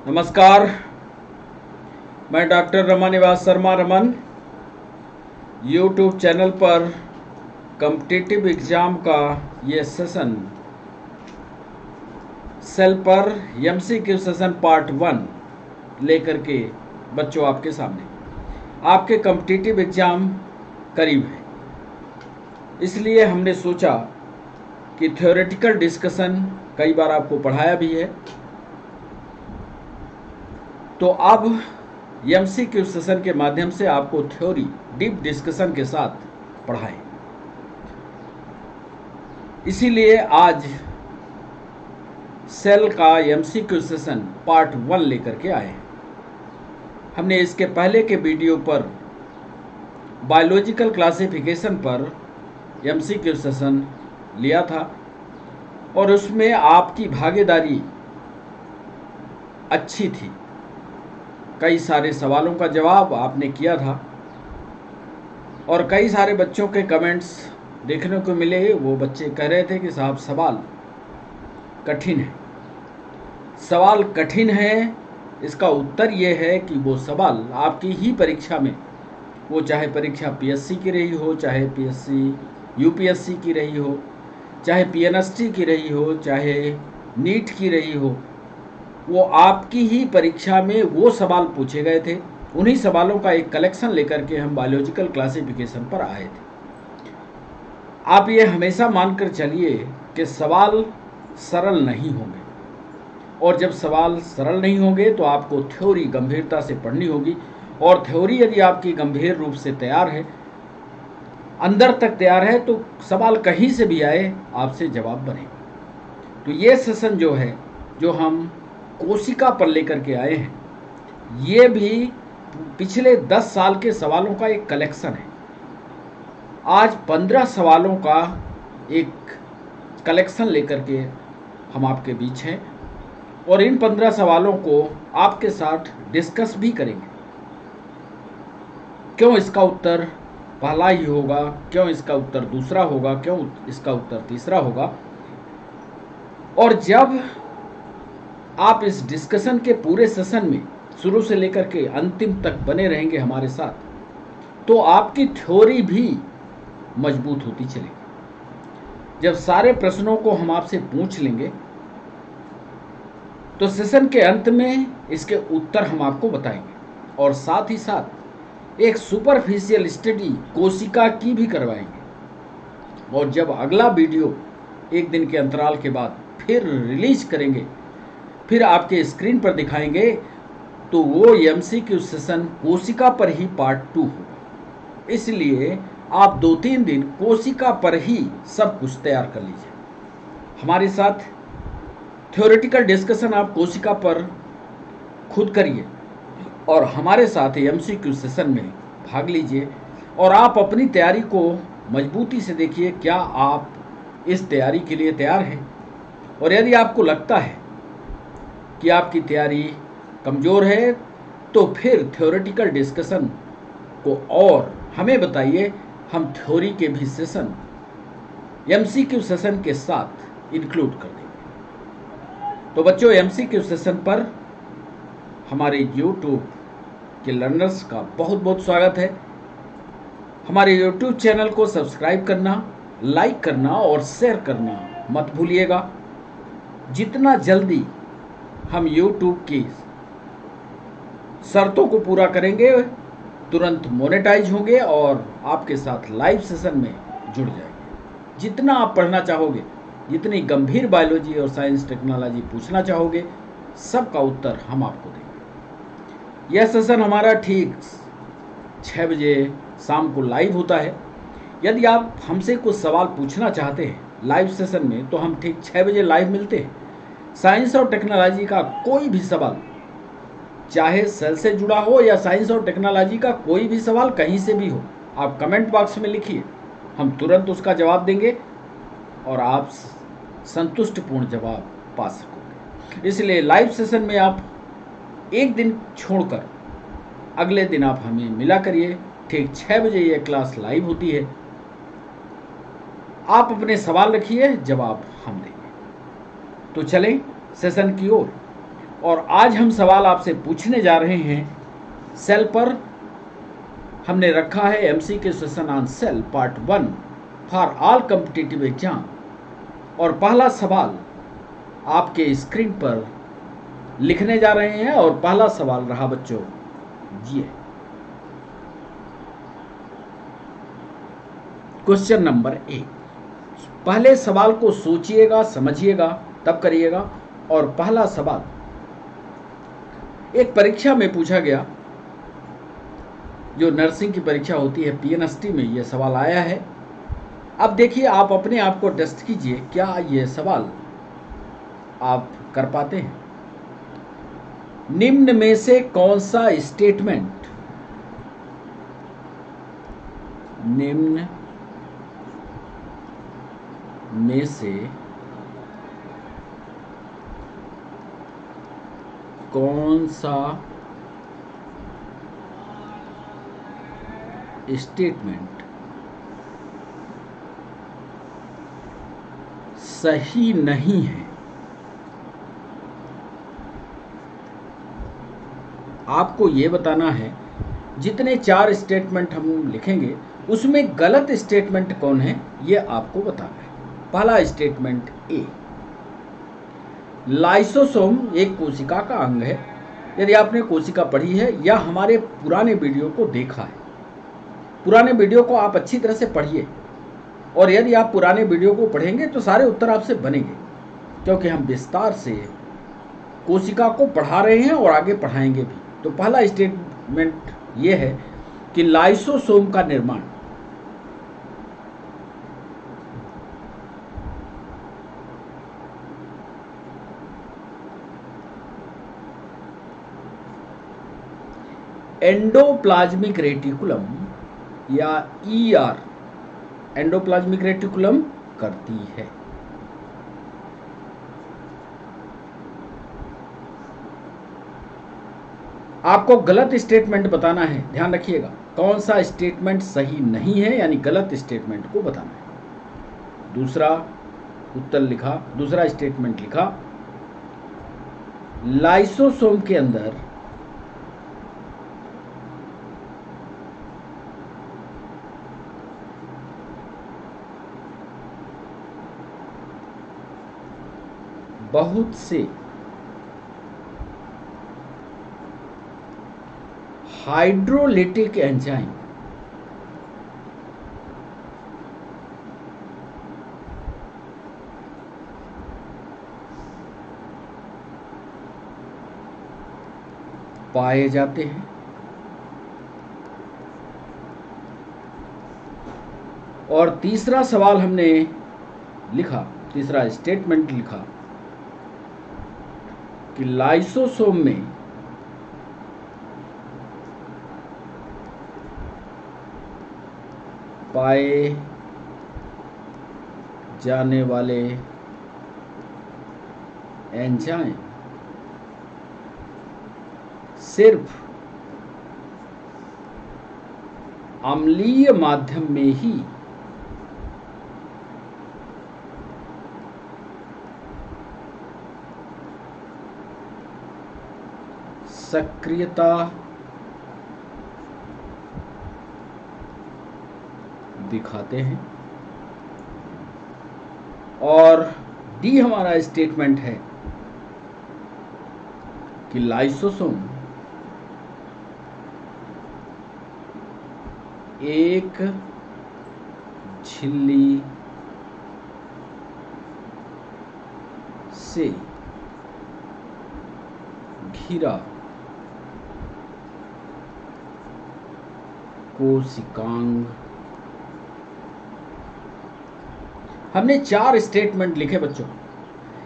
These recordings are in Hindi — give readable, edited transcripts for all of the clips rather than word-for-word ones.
नमस्कार, मैं doctor Ramanivas Sharma Raman YouTube channel पर कॉम्पिटिटिव एग्ज़ाम का ये सेशन सेल पर एमसीक्यू सेशन पार्ट 1 लेकर के बच्चों आपके सामने। आपके कॉम्पिटिटिव एग्ज़ाम करीब है, इसलिए हमने सोचा कि थ्योरेटिकल डिस्कशन कई बार आपको पढ़ाया भी है, तो अब एमसीक्यू सेशन के माध्यम से आपको थ्योरी डीप डिस्कशन के साथ पढ़ाएं। इसीलिए आज सेल का एमसीक्यू सेशन पार्ट 1 लेकर के आए हैं। हमने इसके पहले के वीडियो पर बायोलॉजिकल क्लासिफिकेशन पर एमसीक्यू सेशन लिया था और उसमें आपकी भागीदारी अच्छी थी। कई सारे सवालों का जवाब आपने किया था और कई सारे बच्चों के कमेंट्स देखने को मिले। वो बच्चे कह रहे थे कि साहब सवाल कठिन है। सवाल कठिन है, इसका उत्तर ये है कि वो सवाल आपकी ही परीक्षा में, वो चाहे परीक्षा पीएससी की रही हो, चाहे पीएससी यूपीएससी की रही हो, चाहे पीएनएसटी की रही हो, चाहे नीट की रही हो, वो आपकी ही परीक्षा में वो सवाल पूछे गए थे। उन्हीं सवालों का एक कलेक्शन लेकर के हम बायोलॉजिकल क्लासिफिकेशन पर आए थे। आप ये हमेशा मानकर चलिए कि सवाल सरल नहीं होंगे, और जब सवाल सरल नहीं होंगे तो आपको थ्योरी गंभीरता से पढ़नी होगी। और थ्योरी यदि आपकी गंभीर रूप से तैयार है, अंदर तक तैयार है, तो सवाल कहीं से भी आए आपसे जवाब बनेगा। तो ये सेशन जो है, जो हम कोशिका पर लेकर के आए हैं, ये भी पिछले 10 साल के सवालों का एक कलेक्शन है। आज 15 सवालों का एक कलेक्शन लेकर के हम आपके बीच हैं और इन 15 सवालों को आपके साथ डिस्कस भी करेंगे। क्यों इसका उत्तर पहला ही होगा, क्यों इसका उत्तर दूसरा होगा, क्यों इसका उत्तर तीसरा होगा। और जब आप इस डिस्कशन के पूरे सेशन में शुरू से लेकर के अंतिम तक बने रहेंगे हमारे साथ, तो आपकी थ्योरी भी मजबूत होती चलेगी। जब सारे प्रश्नों को हम आपसे पूछ लेंगे तो सेशन के अंत में इसके उत्तर हम आपको बताएंगे और साथ ही साथ एक सुपरफिशियल स्टडी कोशिका की भी करवाएंगे। और जब अगला वीडियो एक दिन के अंतराल के बाद फिर रिलीज करेंगे, फिर आपके स्क्रीन पर दिखाएंगे, तो वो एमसीक्यू सेशन कोशिका पर ही पार्ट 2 होगा। इसलिए आप 2-3 दिन कोशिका पर ही सब कुछ तैयार कर लीजिए। हमारे साथ थ्योरेटिकल डिस्कशन आप कोशिका पर खुद करिए और हमारे साथ एमसीक्यू सेशन में भाग लीजिए और आप अपनी तैयारी को मजबूती से देखिए। क्या आप इस तैयारी के लिए तैयार हैं? और यदि आपको लगता है कि आपकी तैयारी कमज़ोर है, तो फिर थ्योरेटिकल डिस्कशन को और हमें बताइए, हम थ्योरी के भी सेशन एमसीक्यू सेशन के साथ इंक्लूड कर देंगे। तो बच्चों, एमसीक्यू सेशन पर हमारे यूट्यूब के लर्नर्स का बहुत बहुत स्वागत है। हमारे यूट्यूब चैनल को सब्सक्राइब करना, लाइक करना और शेयर करना मत भूलिएगा। जितना जल्दी हम YouTube की शर्तों को पूरा करेंगे, तुरंत मोनेटाइज होंगे और आपके साथ लाइव सेशन में जुड़ जाएंगे। जितना आप पढ़ना चाहोगे, जितनी गंभीर बायोलॉजी और साइंस टेक्नोलॉजी पूछना चाहोगे, सबका उत्तर हम आपको देंगे। यह सेशन हमारा ठीक 6 बजे शाम को लाइव होता है। यदि आप हमसे कुछ सवाल पूछना चाहते हैं लाइव सेशन में, तो हम ठीक 6 बजे लाइव मिलते हैं। साइंस और टेक्नोलॉजी का कोई भी सवाल, चाहे सेल से जुड़ा हो या साइंस और टेक्नोलॉजी का कोई भी सवाल कहीं से भी हो, आप कमेंट बॉक्स में लिखिए, हम तुरंत उसका जवाब देंगे और आप संतुष्टिपूर्ण जवाब पा सकोगे। इसलिए लाइव सेशन में आप एक दिन छोड़कर अगले दिन आप हमें मिला करिए। ठीक 6 बजे ये क्लास लाइव होती है। आप अपने सवाल रखिए, जवाब हम देंगे। तो चलें सेशन की ओर। और आज हम सवाल आपसे पूछने जा रहे हैं सेल पर। हमने रखा है MCQ session on sale part 1 for all competitive exam. और पहला सवाल आपके स्क्रीन पर लिखने जा रहे हैं और पहला सवाल रहा बच्चों ये क्वेश्चन नंबर 1। पहले सवाल को सोचिएगा, समझिएगा, तब करिएगा। और पहला सवाल एक परीक्षा में पूछा गया, जो नर्सिंग की परीक्षा होती है पीएनएसटी में यह सवाल आया है। अब देखिए, आप अपने आप को टेस्ट कीजिए, क्या यह सवाल आप कर पाते हैं। निम्न में से कौन सा स्टेटमेंट, निम्न में से कौन सा स्टेटमेंट सही नहीं है। आपको यह बताना है, जितने 4 स्टेटमेंट हम लिखेंगे उसमें गलत स्टेटमेंट कौन है यह आपको बताना है। पहला स्टेटमेंट ए, लाइसोसोम एक कोशिका का अंग है। यदि आपने कोशिका पढ़ी है या हमारे पुराने वीडियो को देखा है, पुराने वीडियो को आप अच्छी तरह से पढ़िए। और यदि आप पुराने वीडियो को पढ़ेंगे तो सारे उत्तर आपसे बनेंगे, क्योंकि हम विस्तार से कोशिका को पढ़ा रहे हैं और आगे पढ़ाएंगे भी। तो पहला स्टेटमेंट यह है कि लाइसोसोम का निर्माण एंडोप्लाज्मिक रेटिकुलम या ईआर, एंडोप्लाज्मिक रेटिकुलम करती है। आपको गलत स्टेटमेंट बताना है, ध्यान रखिएगा। कौन सा स्टेटमेंट सही नहीं है, यानी गलत स्टेटमेंट को बताना है। दूसरा उत्तर लिखा, दूसरा स्टेटमेंट लिखा, लाइसोसोम के अंदर बहुत से हाइड्रोलिटिक एंजाइम पाए जाते हैं। और तीसरा सवाल हमने लिखा, तीसरा स्टेटमेंट लिखा कि लाइसोसोम में पाए जाने वाले एंजाइम सिर्फ अम्लीय माध्यम में ही सक्रियता दिखाते हैं। और डी हमारा स्टेटमेंट है कि लाइसोसोम एक झिल्ली से घिरा कोशिकांग। हमने 4 स्टेटमेंट लिखे बच्चों,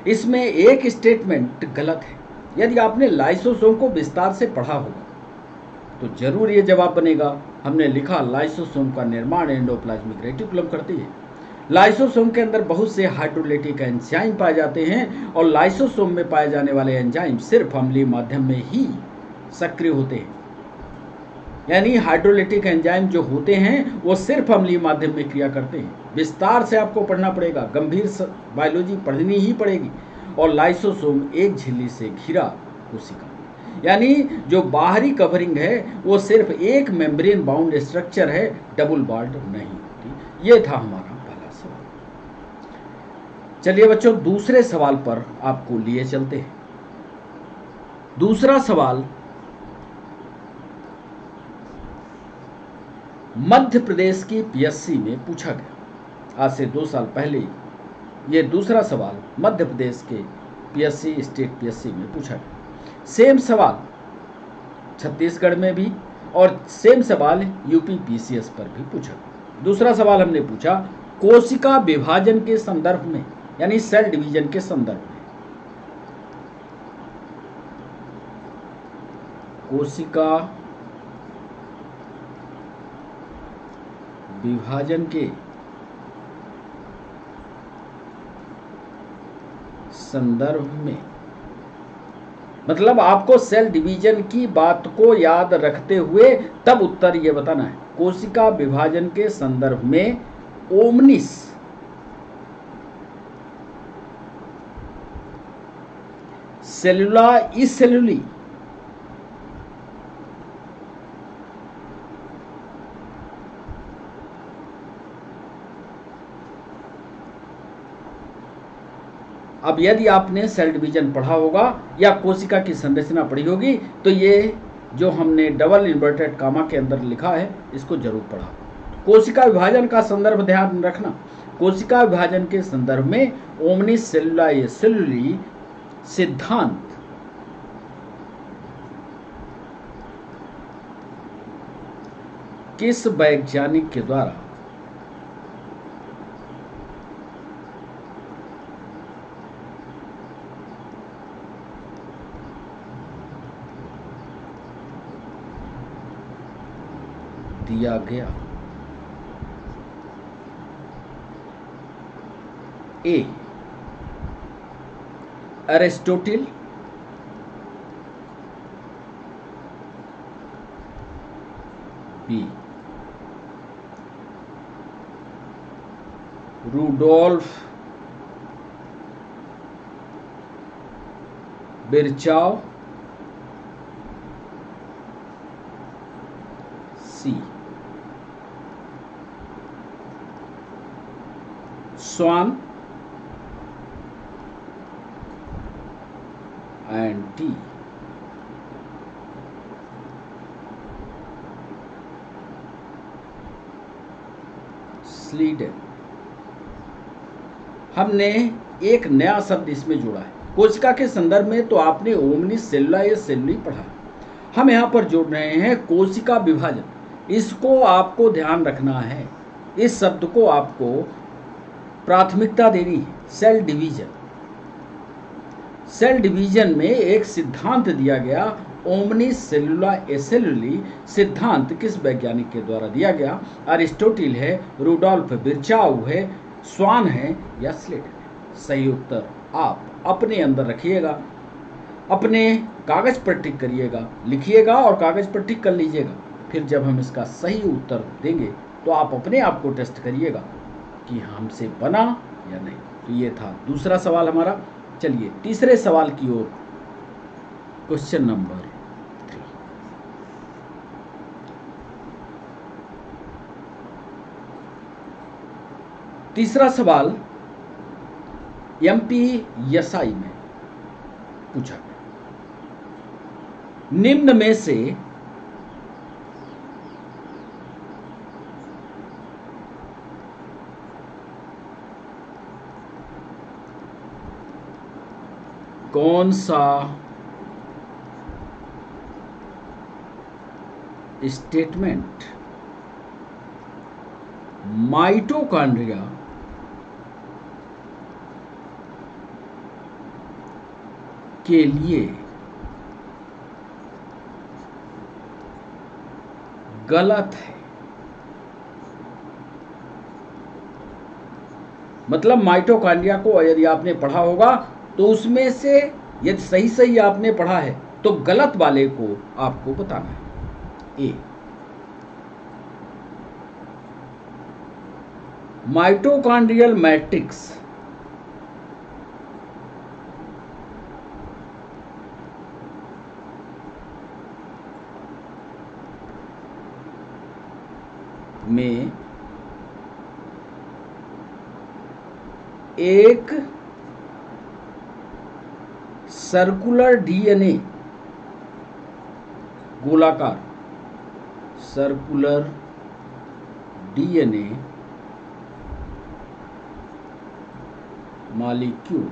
इसमें एक स्टेटमेंट गलत है। यदि आपने लाइसोसोम को विस्तार से पढ़ा होगा तो जरूर ये जवाब बनेगा। हमने लिखा लाइसोसोम का निर्माण एंडोप्लाज्मिक रेटिकुलम करती है। लाइसोसोम के अंदर बहुत से हाइड्रोलिटिक एंजाइम पाए जाते हैं और लाइसोसोम में पाए जाने वाले एंजाइम सिर्फ अम्लीय माध्यम में ही सक्रिय होते हैं। यानी हाइड्रोलिटिक एंजाइम जो होते हैं वो सिर्फ अम्लीय माध्यम में क्रिया करते हैं। विस्तार से आपको पढ़ना पड़ेगा, गंभीर बायोलॉजी पढ़नी ही पड़ेगी। और लाइसोसोम एक झिल्ली से घिरा कोशिका में। यानी जो बाहरी कवरिंग है वो सिर्फ एक मेम्ब्रेन बाउंड स्ट्रक्चर है, डबल बॉन्ड नहीं होती। ये था हमारा पहला सवाल। चलिए बच्चों, दूसरे सवाल पर आपको लिए चलते हैं। दूसरा सवाल मध्य प्रदेश की पीएससी में पूछा गया, आज से 2 साल पहले। ये दूसरा सवाल मध्य प्रदेश के पीएससी, स्टेट पीएससी में पूछा गया। सेम सवाल छत्तीसगढ़ में भी और सेम सवाल यूपी पीसीएस पर भी पूछा गया। दूसरा सवाल हमने पूछा कोशिका विभाजन के संदर्भ में, यानी सेल डिवीजन के संदर्भ में। कोशिका विभाजन के संदर्भ में, मतलब आपको सेल डिवीजन की बात को याद रखते हुए तब उत्तर ये बताना है। कोशिका विभाजन के संदर्भ में ओमनिस सेलुला इसेलुली अब यदि आपने सेल डिवीजन पढ़ा होगा या कोशिका की संरचना पढ़ी होगी तो ये जो हमने डबल इन्वर्टेड कामा के अंदर लिखा है इसको जरूर पढ़ा। कोशिका विभाजन का संदर्भ ध्यान रखना। कोशिका विभाजन के संदर्भ में ओमनिस सेलुला सेलुली सिद्धांत किस वैज्ञानिक के द्वारा दिया गया? A Aristotle, B Rudolf Virchow, C Schwann and D Schleiden. हमने एक नया शब्द इसमें जोड़ा है। कोशिका के संदर्भ में तो आपने ओमनिस सेलुला या सेलुली पढ़ा, हम यहाँ पर जोड़ रहे हैं कोशिका विभाजन। इसको आपको ध्यान रखना है, इस शब्द को आपको प्राथमिकता देनी है। सेल डिवीजन, सेल डिवीजन में एक सिद्धांत दिया गया ओमनिस सेलुला एसेलुली सिद्धांत किस वैज्ञानिक के द्वारा दिया गया? अरिस्टोटिल है, रूडोल्फ बिरचाउ है, स्वान है या स्लेडन? सही उत्तर आप अपने अंदर रखिएगा, अपने कागज पर टिक करिएगा, लिखिएगा और कागज पर टिक कर लीजिएगा। फिर जब हम इसका सही उत्तर देंगे तो आप अपने आप को टेस्ट करिएगा कि हमसे बना या नहीं। तो ये था दूसरा सवाल हमारा। चलिए तीसरे सवाल की ओर, क्वेश्चन नंबर 3। तीसरा सवाल एमपीएसआई में पूछा गया, निम्न में से कौन सा स्टेटमेंट माइटोकॉन्ड्रिया के लिए गलत है? मतलब माइटोकॉन्ड्रिया को यदि आपने पढ़ा होगा तो उसमें से यदि सही सही आपने पढ़ा है तो गलत वाले को आपको बताना है। ए माइटोकॉन्ड्रियल मैट्रिक्स में एक सर्कुलर डीएनए, गोलाकार सर्कुलर डीएनए मॉलिक्यूल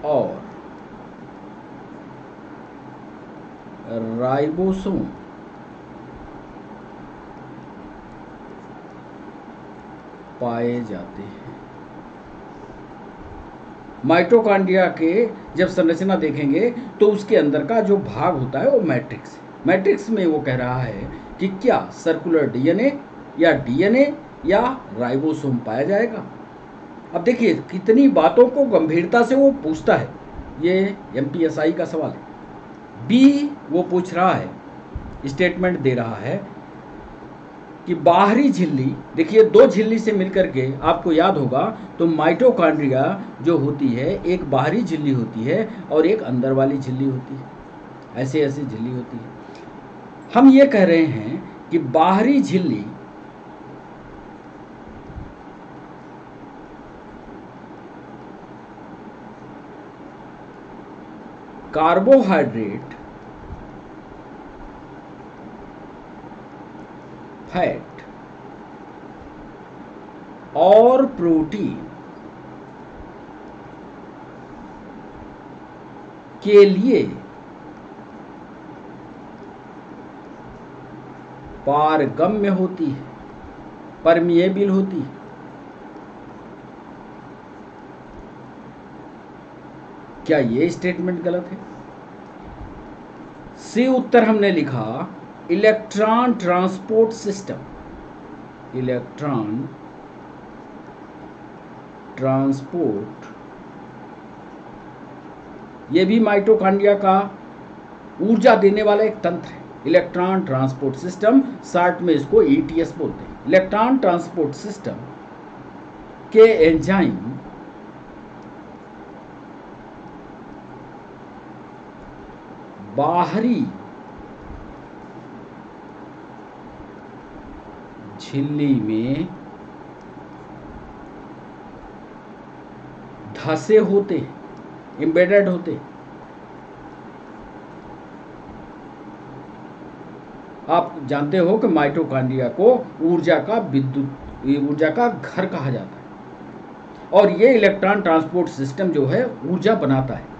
और राइबोसोम पाए जाते हैं। माइटोकॉन्ड्रिया के जब संरचना देखेंगे तो उसके अंदर का जो भाग होता है वो मैट्रिक्स है। मैट्रिक्स में वो कह रहा है कि क्या सर्कुलर डीएनए या डीएनए या राइबोसोम पाया जाएगा। अब देखिए कितनी बातों को गंभीरता से वो पूछता है, ये एमपीएसआई का सवाल है। बी वो पूछ रहा है, स्टेटमेंट दे रहा है कि बाहरी झिल्ली, देखिए दो झिल्ली से मिलकर के आपको याद होगा तो माइटोकॉन्ड्रिया जो होती है एक बाहरी झिल्ली होती है और एक अंदर वाली झिल्ली होती है, ऐसे ऐसी झिल्ली होती है। हम ये कह रहे हैं कि बाहरी झिल्ली कार्बोहाइड्रेट, फैट और प्रोटीन के लिए पारगम्य होती है, परमिएबल होती है। क्या ये स्टेटमेंट गलत है? सी उत्तर हमने लिखा electron transport system, electron transport, ये भी माइटोकॉन्ड्रिया का ऊर्जा देने वाला एक तंत्र है। इलेक्ट्रॉन ट्रांसपोर्ट सिस्टम, शॉर्ट में इसको ईटीएस बोलते हैं। इलेक्ट्रॉन ट्रांसपोर्ट सिस्टम के एंजाइम बाहरी झिल्ली में धसे होते, एम्बेडेड होते। आप जानते हो कि माइटोकॉन्ड्रिया को ऊर्जा का घर कहा जाता है और ये इलेक्ट्रॉन ट्रांसपोर्ट सिस्टम जो है ऊर्जा बनाता है।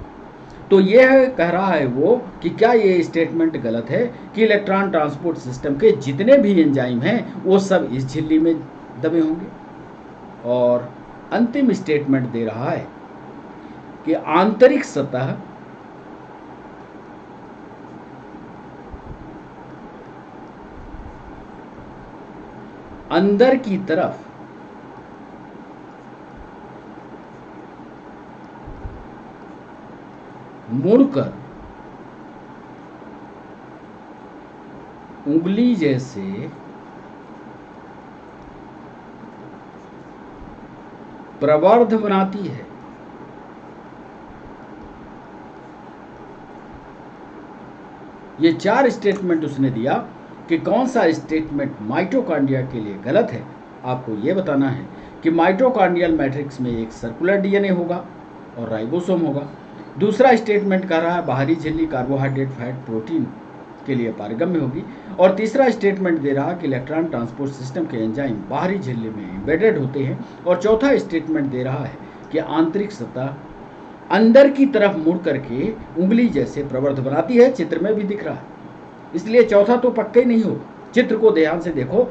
तो यह कह रहा है वो कि क्या ये स्टेटमेंट गलत है कि इलेक्ट्रॉन ट्रांसपोर्ट सिस्टम के जितने भी एंजाइम हैं वो सब इस झिल्ली में दबे होंगे। और अंतिम स्टेटमेंट दे रहा है कि आंतरिक सतह अंदर की तरफ मुड़कर उंगली जैसे प्रवर्ध बनाती है। ये चार स्टेटमेंट उसने दिया कि कौन सा स्टेटमेंट माइटोकॉन्ड्रिया के लिए गलत है। आपको यह बताना है कि माइटोकॉन्ड्रियल मैट्रिक्स में एक सर्कुलर डीएनए होगा और राइबोसोम होगा। दूसरा स्टेटमेंट कह रहा है बाहरी झिल्ली कार्बोहाइड्रेट, फैट, प्रोटीन के लिए पारगम्य होगी। और तीसरा स्टेटमेंट दे रहा कि इलेक्ट्रॉन ट्रांसपोर्ट सिस्टम के एंजाइम बाहरी झिल्ली में एम्बेडेड होते हैं। और चौथा स्टेटमेंट दे रहा है कि आंतरिक सतह अंदर की तरफ मुड़ करके उंगली जैसे प्रवर्ध बनाती है। चित्र में भी दिख रहा है, इसलिए चौथा तो पक्का ही नहीं होगा। चित्र को ध्यान से देखो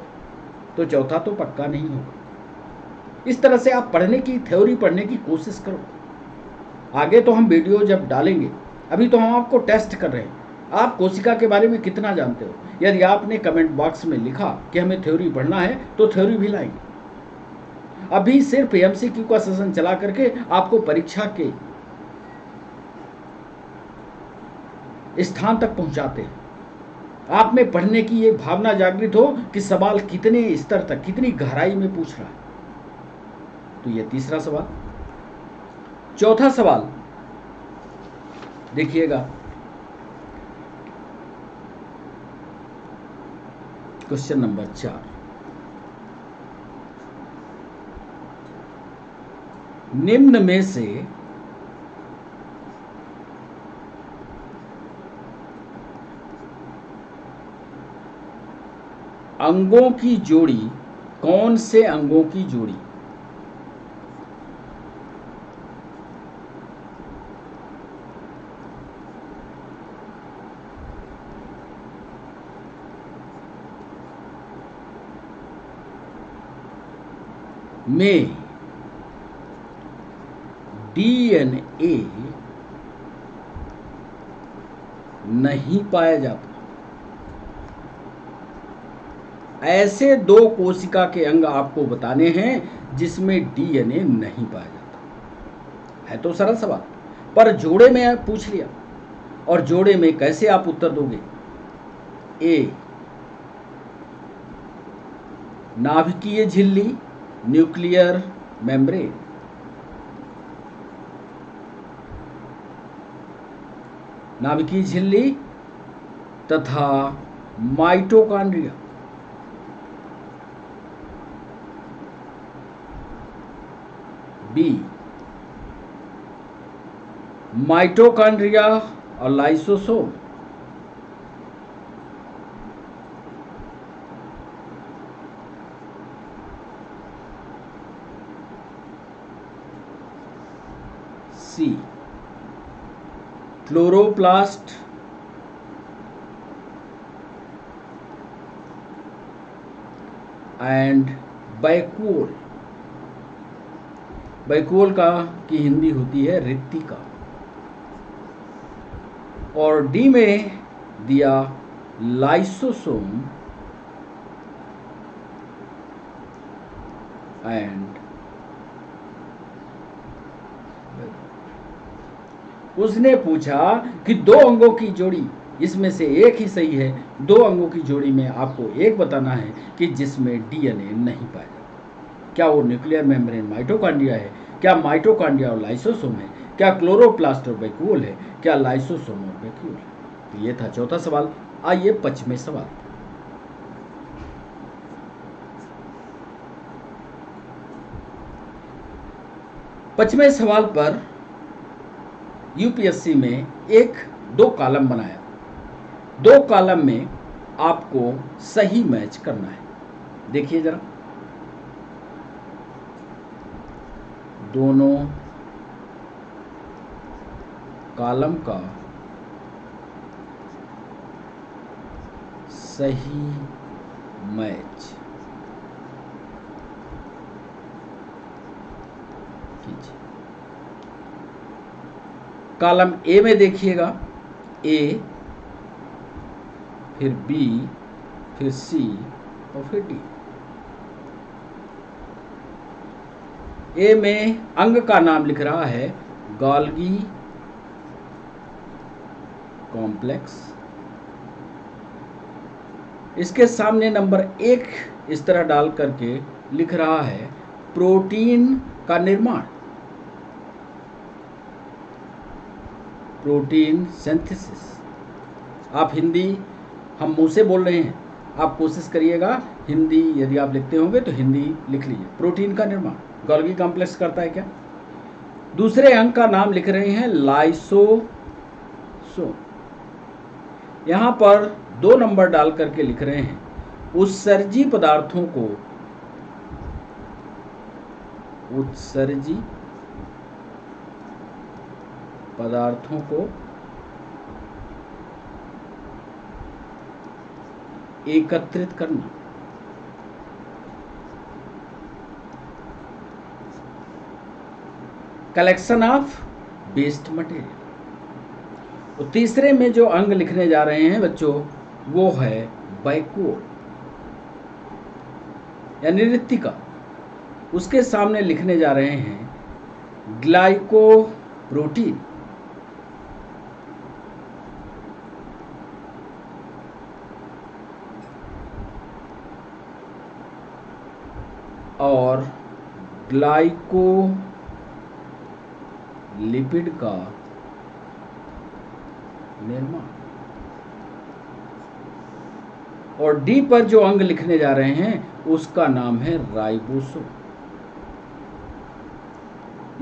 तो चौथा तो पक्का नहीं होगा। इस तरह से आप पढ़ने की, थ्योरी पढ़ने की कोशिश करो। आगे तो हम वीडियो जब डालेंगे, अभी तो हम आपको टेस्ट कर रहे हैं, आप कोशिका के बारे में कितना जानते हो। यदि आपने कमेंट बॉक्स में लिखा कि हमें थ्योरी पढ़ना है तो थ्योरी भी लाएंगे। अभी सिर्फ एमसीक्यू का सेशन चला करके आपको परीक्षा के स्थान तक पहुंचाते हैं। आप में पढ़ने की एक भावना जागृत हो कि सवाल कितने स्तर तक, कितनी गहराई में पूछ रहा है। तो यह तीसरा सवाल। चौथा सवाल देखिएगा, क्वेश्चन नंबर 4, निम्न में से अंगों की जोड़ी कौन से अंगों की जोड़ी में डीएनए नहीं पाया जाता? ऐसे दो कोशिका के अंग आपको बताने हैं जिसमें डीएनए नहीं पाया जाता। है तो सरल सवाल, पर जोड़े में पूछ लिया, और जोड़े में कैसे आप उत्तर दोगे? ए, नाभिकीय झिल्ली, न्यूक्लियर मेम्ब्रेन। नाभिकीय झिल्ली तथा माइटोकॉन्ड्रिया। बी, माइटोकॉन्ड्रिया और lysosome. C, chloroplast and vacuole. Vacuole का की हिंदी होती है रिक्तिका। और डी में दिया लाइसोसोम एंड उसने पूछा कि दो अंगों की जोड़ी, इसमें से एक ही सही है। दो अंगों की जोड़ी में आपको एक बताना है कि जिसमें डीएनए नहीं पाया जाता। क्या वो न्यूक्लियर मेम्ब्रेन माइटोकॉन्ड्रिया है? क्या माइटोकॉन्ड्रिया और लाइसोसोम है? क्या क्लोरोप्लास्ट और वैक्यूल है? क्या लाइसोसोम और वैक्यूल है? तो ये था चौथा सवाल। आइए पांचवें सवाल। पांचवें सवाल पर यूपीएससी में दो कॉलम बनाया। दो कॉलम में आपको सही मैच करना है। देखिए जरा, दोनों कॉलम का सही मैच कीजिए। कॉलम ए में देखिएगा, ए, फिर बी, फिर सी और फिर डी। ए में अंग का नाम लिख रहा है गोल्गी कॉम्प्लेक्स। इसके सामने नंबर 1 इस तरह डाल करके लिख रहा है प्रोटीन का निर्माण, प्रोटीन सिंथेसिस। आप हिंदी, हम मुंह से बोल रहे हैं, आप कोशिश करिएगा हिंदी यदि आप लिखते होंगे तो हिंदी लिख लीजिए। प्रोटीन का निर्माण गोल्गी कॉम्प्लेक्स करता है क्या? दूसरे अंग का नाम लिख रहे हैं लाइसोसोम। यहां पर 2 नंबर डाल करके लिख रहे हैं उत्सर्जी पदार्थों को एकत्रित करना। Collection of waste material. और तीसरे में जो अंग लिखने जा रहे हैं बच्चों, वो है वैक्यूल यानी रिक्तिका। उसके सामने लिखने जा रहे हैं ग्लाइकोप्रोटीन। और ग्लाइकोलिपिड का निर्माण। और डी पर जो अंग लिखने जा रहे हैं उसका नाम है राइबोसोम।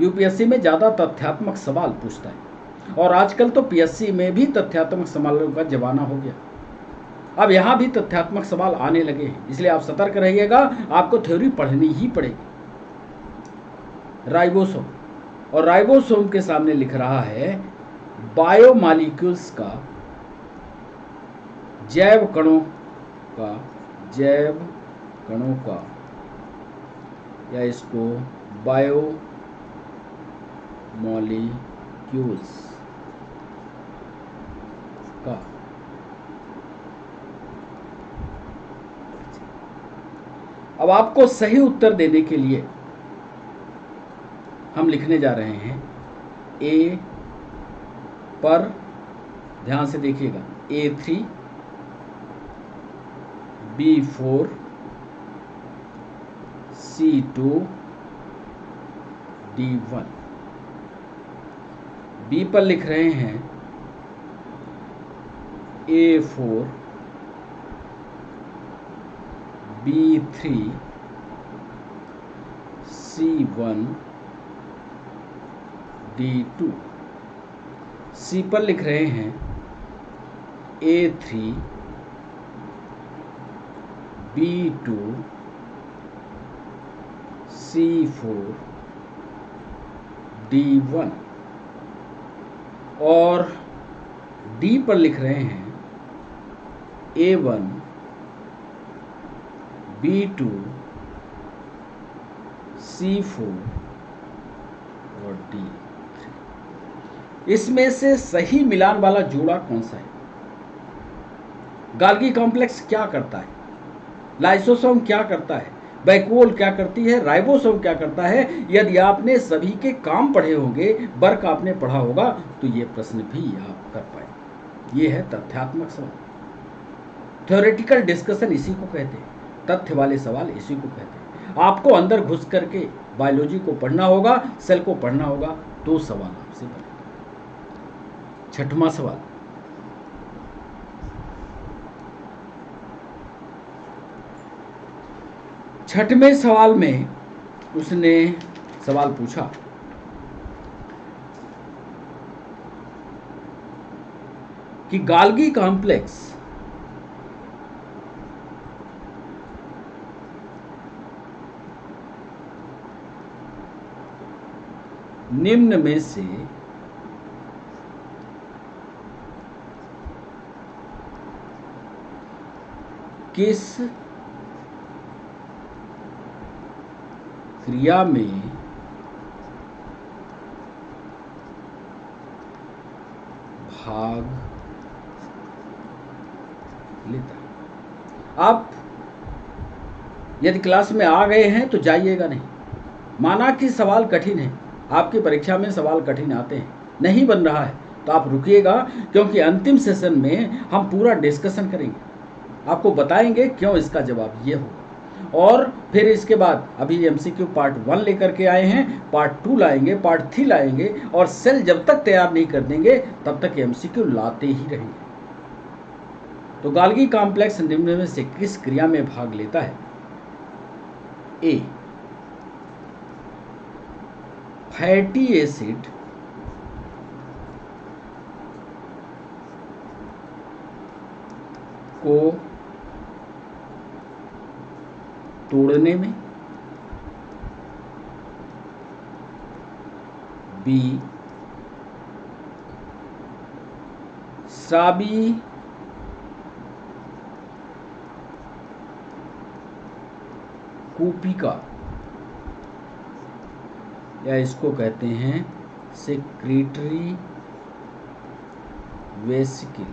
यूपीएससी में ज़्यादा तथ्यात्मक सवाल पूछता है और आजकल तो पीएससी में भी तथ्यात्मक सवालों का जमाना हो गया। अब यहाँ भी तथ्यात्मक सवाल आने लगे हैं, इसलिए आप सतर्क रहिएगा, आपको थ्योरी पढ़नी ही पड़ेगी। राइबोसोम, और राइबोसोम के सामने लिख रहा है बायोमॉलिक्यूल्स का, जैव कणों का, या इसको बायोमॉलिक्यूल्स का। अब आपको सही उत्तर देने के लिए हम लिखने जा रहे हैं ए पर, ध्यान से देखिएगा, A3 B4 C2 D1। B पर लिख रहे हैं A4 B3 C1 D2। सी पर लिख रहे हैं A3 B2 C4 D1। और डी पर लिख रहे हैं A1 B2 C4 और D3। इसमें से सही मिलान वाला जोड़ा कौन सा है? गाल्गी कॉम्प्लेक्स क्या करता है, लाइसोसोम क्या करता है, बैकवॉल क्या करती है, राइबोसोम क्या करता है? यदि आपने सभी के काम पढ़े होंगे, वर्क आपने पढ़ा होगा, तो ये प्रश्न भी आप कर पाएंगे। ये है तथ्यात्मक सवाल। थ्योरेटिकल डिस्कशन इसी को कहते हैं, तथ्य वाले सवाल इसी को कहते हैं। आपको अंदर घुस करके बायोलॉजी को पढ़ना होगा, सेल को पढ़ना होगा, तो सवाल आपसे बनेगा। छठवां सवाल, छठवें सवाल में उसने सवाल पूछा कि गाल्गी कॉम्प्लेक्स निम्न में से किस क्रिया में भाग लेता है? आप यदि क्लास में आ गए हैं तो जाइएगा नहीं। माना कि सवाल कठिन है, आपकी परीक्षा में सवाल कठिन आते हैं, नहीं बन रहा है, तो आप रुकिएगा, क्योंकि अंतिम सेशन में हम पूरा डिस्कशन करेंगे, आपको बताएंगे क्यों इसका जवाब ये होगा। और फिर इसके बाद अभी एमसीक्यू पार्ट 1 लेकर के आए हैं, पार्ट 2 लाएंगे, पार्ट 3 लाएंगे, और सेल जब तक तैयार नहीं कर देंगे तब तक एमसीक्यू लाते ही रहेंगे। तो गाल्गी कॉम्प्लेक्स निम्न में से किस क्रिया में भाग लेता है? ए, फैटी एसिड को तोड़ने में, बी, स्रावी कूपिका, या इसको कहते हैं सेक्रेटरी वेसिकल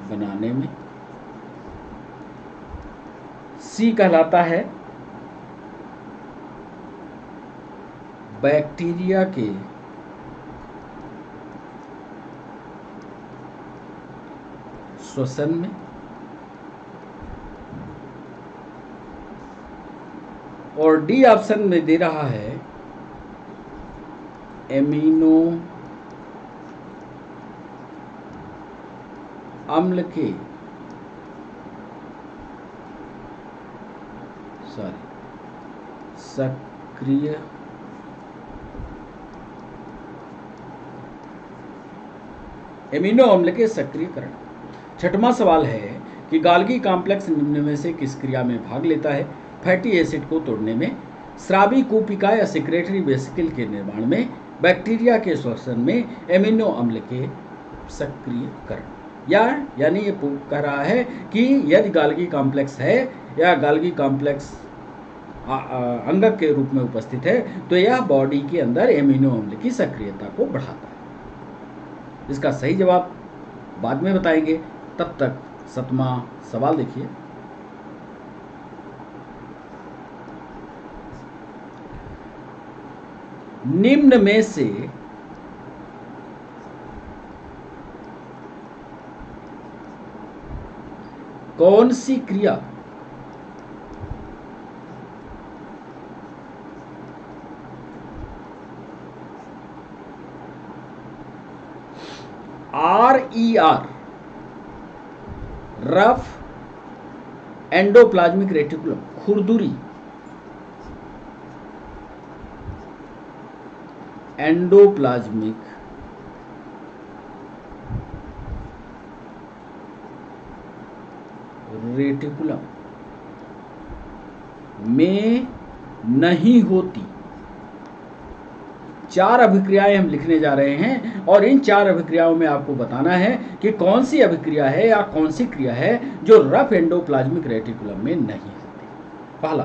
बनाने में। सी कहलाता है बैक्टीरिया के श्वसन में। और डी ऑप्शन में दे रहा है एमिनो अम्ल के सक्रिय एमिनो अम्ल के सक्रियकरण। छठवां सवाल है कि गाल्गी कॉम्प्लेक्स निम्न में से किस क्रिया में भाग लेता है? फैटी एसिड को तोड़ने में, स्रावी कूपिका या सेक्रेटरी वेसिकल के निर्माण में, बैक्टीरिया के श्वसन में, एमिनो अम्ल के सक्रियकरण। यानी ये कह रहा है कि यदि गाल्गी कॉम्प्लेक्स है या गाल्गी कॉम्प्लेक्स अंगक के रूप में उपस्थित है तो यह बॉडी के अंदर एमिनो अम्ल की सक्रियता को बढ़ाता है। इसका सही जवाब बाद में बताएंगे, तब तक 7वां सवाल देखिए। निम्न में से कौन सी क्रिया RER रफ एंडोप्लाज्मिक रेटिकुलम खुरदुरी एंडोप्लाज्मिक रेटिकुलम में नहीं होती? 4 अभिक्रियाएं हम लिखने जा रहे हैं और इन 4 अभिक्रियाओं में आपको बताना है कि कौन सी अभिक्रिया है या कौन सी क्रिया है जो रफ एंडोप्लाज्मिक रेटिकुलम में नहीं होती। पहला,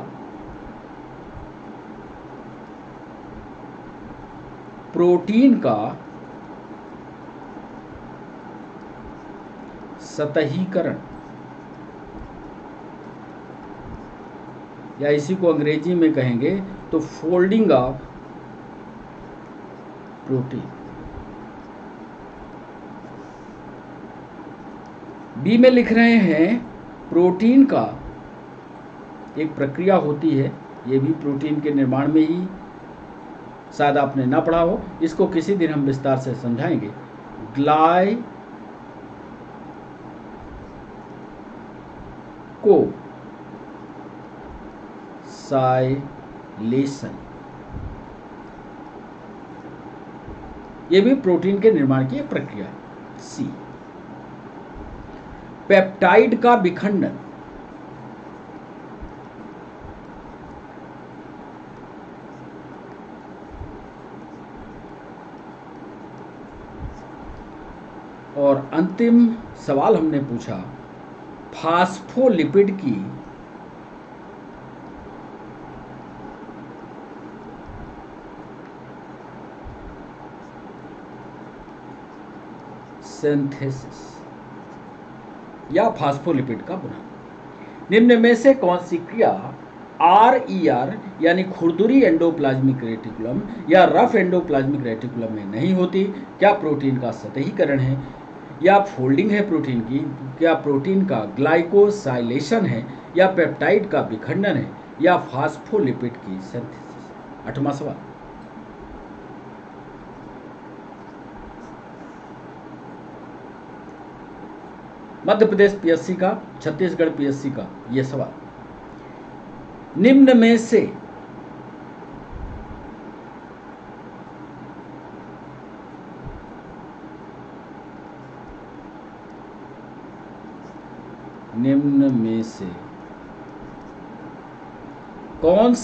प्रोटीन का सतहीकरण, या इसी को अंग्रेजी में कहेंगे तो फोल्डिंग ऑफ प्रोटीन। बी में लिख रहे हैं प्रोटीन का एक प्रक्रिया होती है, ये भी प्रोटीन के निर्माण में ही, शायद आपने ना पढ़ा हो, इसको किसी दिन हम विस्तार से समझाएंगे। ग्लाइकोसाइलेशन, ये भी प्रोटीन के निर्माण की एक प्रक्रिया है। सी, पेप्टाइड का विखंडन, और अंतिम सवाल हमने पूछा फास्फोलिपिड की सिंथेसिस या फास्फोलिपिड का बनाना। निम्न में से कौन सी क्रिया RER यानी खुरदुरी एंडोप्लाज्मिक रेटिकुलम या रफ एंडोप्लाज्मिक रेटिकुलम में नहीं होती? क्या प्रोटीन का सतहीकरण है, या फोल्डिंग है प्रोटीन की, क्या प्रोटीन का ग्लाइकोसाइलेशन है, या पेप्टाइड का विखंडन है, या फास्फोलिपिड की सिंथेसिस? 8वां सवाल, मध्य प्रदेश PSC का, छत्तीसगढ़ PSC का यह सवाल। निम्न में से कौन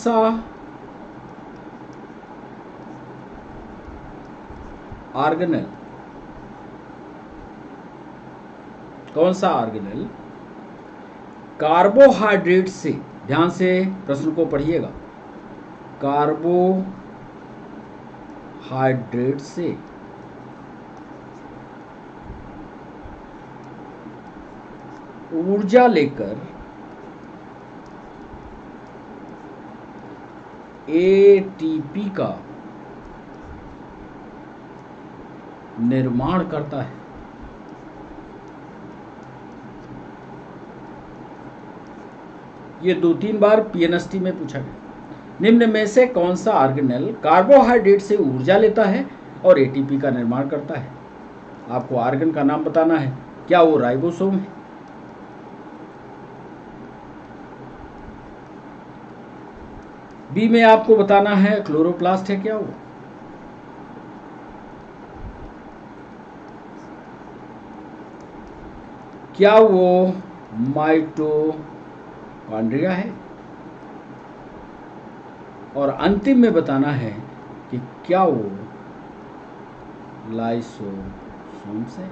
सा ऑर्गेनेल कार्बोहाइड्रेट से, ध्यान से प्रश्न को पढ़िएगा, कार्बोहाइड्रेट से ऊर्जा लेकर ATP का निर्माण करता है? ये 2-3 बार PNST में पूछा गया। निम्न में से कौन सा ऑर्गेनेल कार्बोहाइड्रेट से ऊर्जा लेता है और ATP का निर्माण करता है? आपको ऑर्गन का नाम बताना है क्या वो राइबोसोम है? बी में आपको बताना है क्लोरोप्लास्ट है क्या वो? क्या वो माइटोकॉन्ड्रिया है? और अंतिम में बताना है कि क्या वो लाइसोसोम्स है।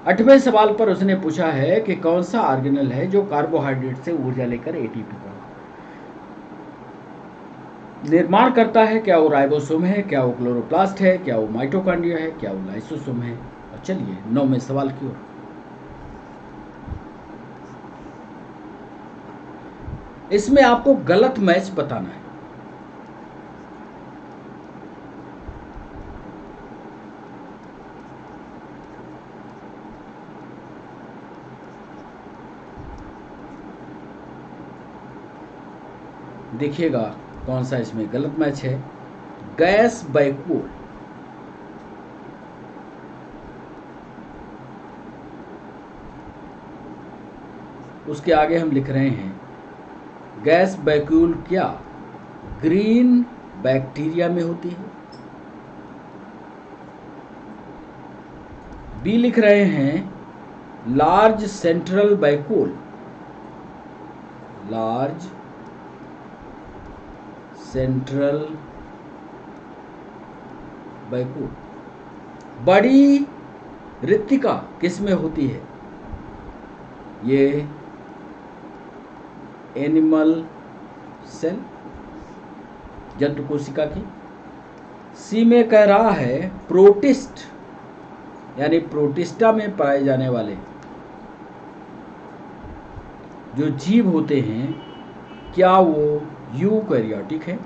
8वें सवाल पर उसने पूछा है कि कौन सा ऑर्गेनल है जो कार्बोहाइड्रेट से ऊर्जा लेकर एटीपी का निर्माण करता है। क्या वो राइबोसोम है, क्या वो क्लोरोप्लास्ट है, क्या वो माइटोकॉन्ड्रिया है, क्या वो लाइसोसोम है। और चलिए 9वें सवाल की ओर। इसमें आपको गलत मैच बताना है। देखिएगा कौन सा इसमें गलत मैच है। गैस बैकूल, उसके आगे हम लिख रहे हैं गैस बैक्यूल क्या ग्रीन बैक्टीरिया में होती है। बी लिख रहे हैं large central vacuole, large central vacuole बड़ी रिक्तिका किस में होती है? ये एनिमल सेल, जंतु कोशिका की। सी में कह रहा है प्रोटिस्ट यानी प्रोटिस्टा में पाए जाने वाले जो जीव होते हैं क्या वो यूकैरियोटिक है?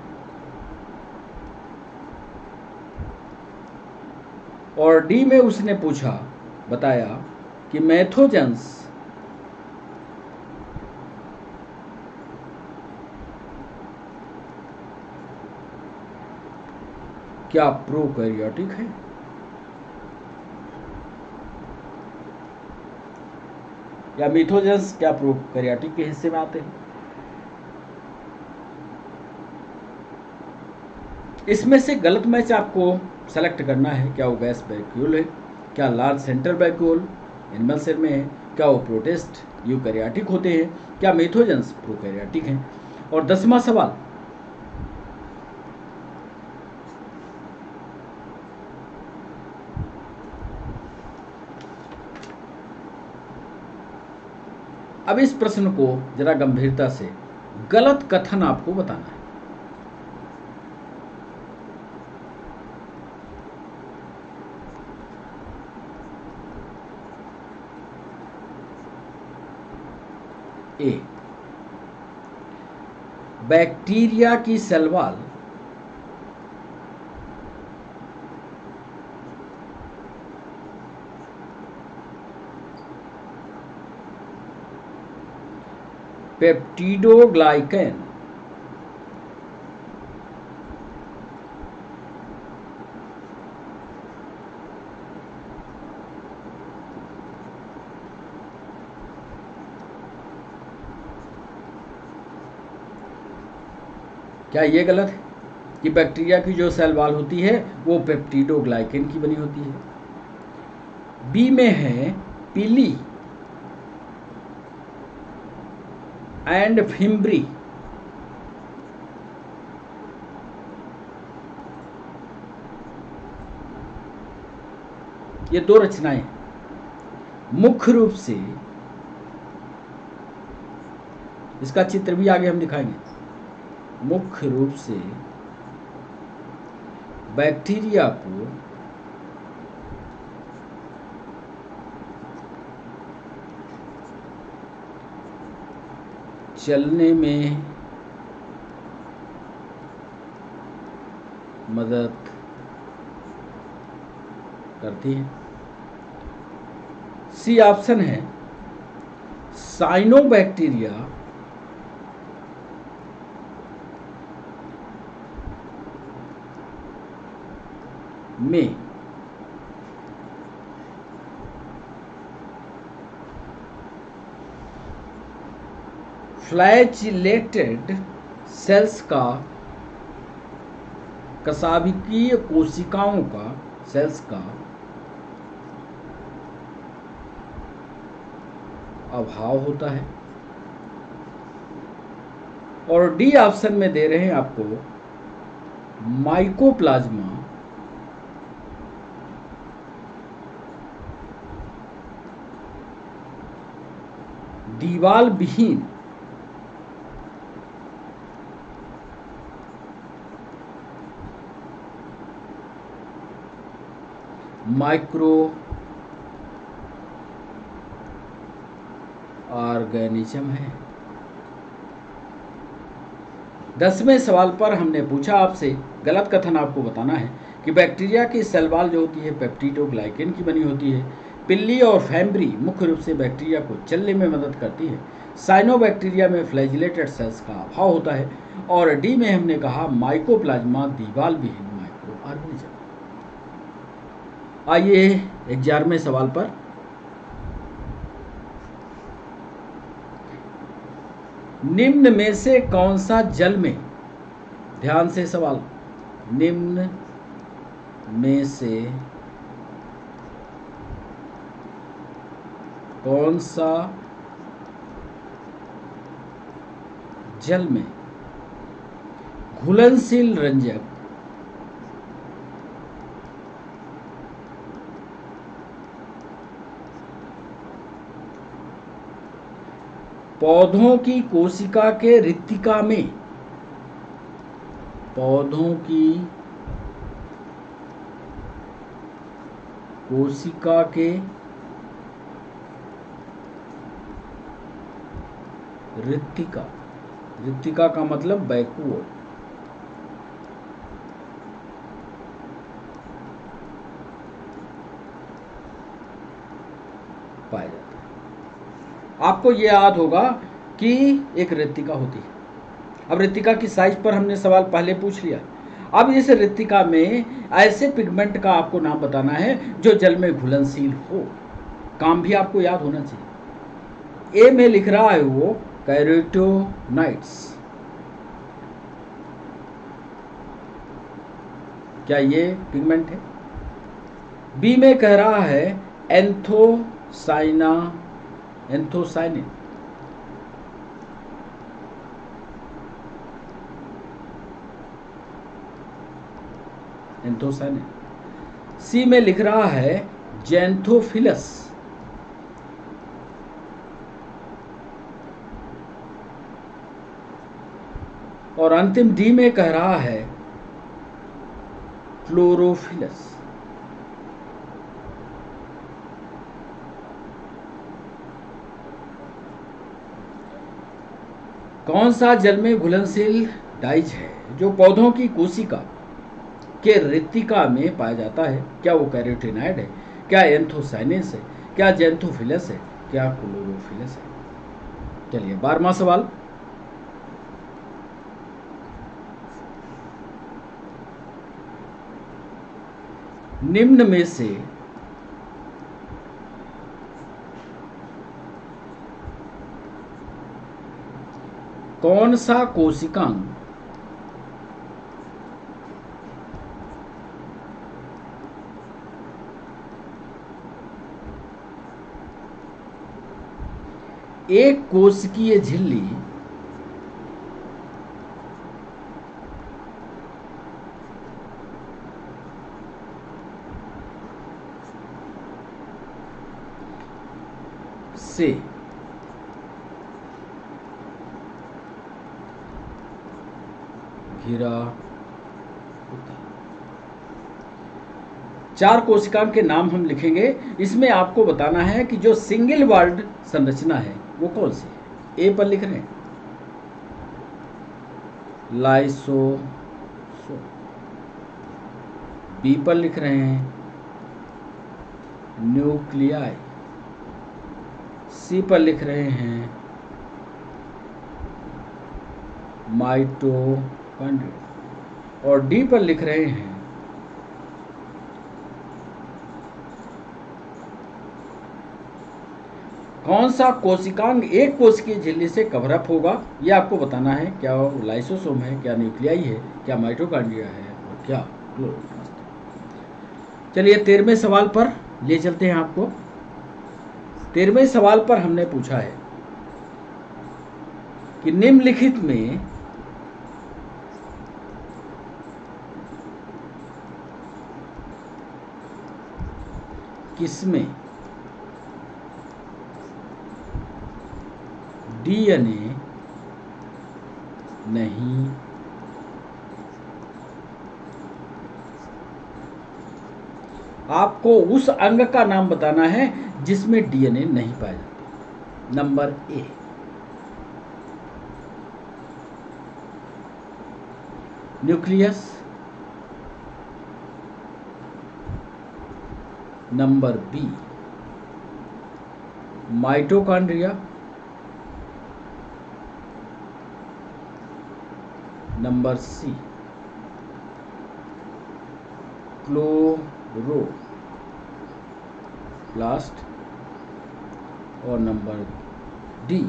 और डी में उसने पूछा, बताया कि मैथोजेंस क्या प्रोकैरियोटिक है? या मिथोजेंस क्या प्रोकैरियोटिक के हिस्से में आते हैं? इसमें से गलत मैच आपको सेलेक्ट करना है। क्या वो गैस बैक्यूल है, क्या large central vacuole animal cell में है, क्या वो प्रोटिस्ट यूकैरियोटिक होते हैं, क्या मिथोजेंस प्रोकैरियोटिक हैं। और 10वां सवाल, अब इस प्रश्न को जरा गंभीरता से, गलत कथन आपको बताना है। ए, बैक्टीरिया की सेल वॉल पेप्टिडोग्लाइकन क्या ये गलत है कि बैक्टीरिया की जो सेल वॉल होती है वो पेप्टिडोग्लाइकन की बनी होती है? बी में है पीली एंड फिम्ब्री, ये दो रचनाएं मुख्य रूप से, इसका चित्र भी आगे हम दिखाएंगे, मुख्य रूप से बैक्टीरिया को चलने में मदद करती है। सी ऑप्शन है साइनोबैक्टीरिया में फ्लैजिलेटेड सेल्स का, कशाभिकीय कोशिकाओं का, सेल्स का अभाव होता है। और डी ऑप्शन में दे रहे हैं आपको माइकोप्लाज्मा दीवाल विहीन माइक्रो ऑर्गेनिज्म है। 10वें सवाल पर हमने पूछा आपसे, गलत कथन आपको बताना है कि बैक्टीरिया की सेल वॉल जो होती है पेप्टिडोग्लाइकेन की बनी होती है। पिल्ली और फैम्ब्री मुख्य रूप से बैक्टीरिया को चलने में मदद करती है। साइनोबैक्टीरिया में फ्लैजिलेटेड सेल्स का अभाव होता है। और डी में हमने कहा माइकोप्लाज्मा दीवाल विहीन माइक्रो ऑर्गेनिज्म। आइए 11वें सवाल पर। निम्न में से कौन सा जल में, ध्यान से सवाल, निम्न में से कौन सा जल में घुलनशील रंजक पौधों की कोशिका के रिक्तिका में, पौधों की कोशिका के रिक्तिका, रिक्तिका का मतलब बैकवर्ड, पाया जाता है। आपको यह याद होगा कि एक रिक्तिका होती है। अब रिक्तिका की साइज पर हमने सवाल पहले पूछ लिया। अब इस रिक्तिका में ऐसे पिगमेंट का आपको नाम बताना है जो जल में घुलनशील हो। काम भी आपको याद होना चाहिए। ए में लिख रहा है वो कैरोटीनॉइड्स, क्या ये पिगमेंट है? बी में कह रहा है एंथोसाइनिन, एंथोसाइनिन। सी में लिख रहा है जेंथोफिलस, और अंतिम डी में कह रहा है क्लोरोफिलस। कौन सा जल में घुलनशील डाइज है जो पौधों की कोशिका के रिक्तिका में पाया जाता है? क्या वो कैरोटीनॉइड है, क्या एंथोसाइनिस है, क्या जेंथोफिलस है, क्या क्लोरोफिलस है? चलिए 12वां सवाल। निम्न में से कौन सा कोशिकांग एक कोशिकीय झिल्ली से घिरा होता है? 4 कोशिकाओं के नाम हम लिखेंगे। इसमें आपको बताना है कि जो सिंगल वॉल्ड संरचना है वो कौन सी है। ए पर लिख रहे हैं लाइसोसोम, बी पर लिख रहे हैं न्यूक्लियाई, सी पर लिख रहे हैं माइटोकॉन्ड्रिया, और डी पर लिख रहे हैं कौन सा कोशिकांग एक कोशिकीय झिल्ली से कवर अप होगा, ये आपको बताना है। क्या वो लाइसोसोम है, क्या न्यूक्लियाई है, क्या माइटोकॉन्ड्रिया है और क्या क्लोरोप्लास्ट। चलिए 13वें सवाल पर ले चलते हैं आपको। 13वें सवाल पर हमने पूछा है कि निम्नलिखित में किसमें डीएनए नहीं आपको उस अंग का नाम बताना है जिसमें डीएनए नहीं पाया जाता। Number A nucleus, number B mitochondria, number C chloroplast और नंबर डी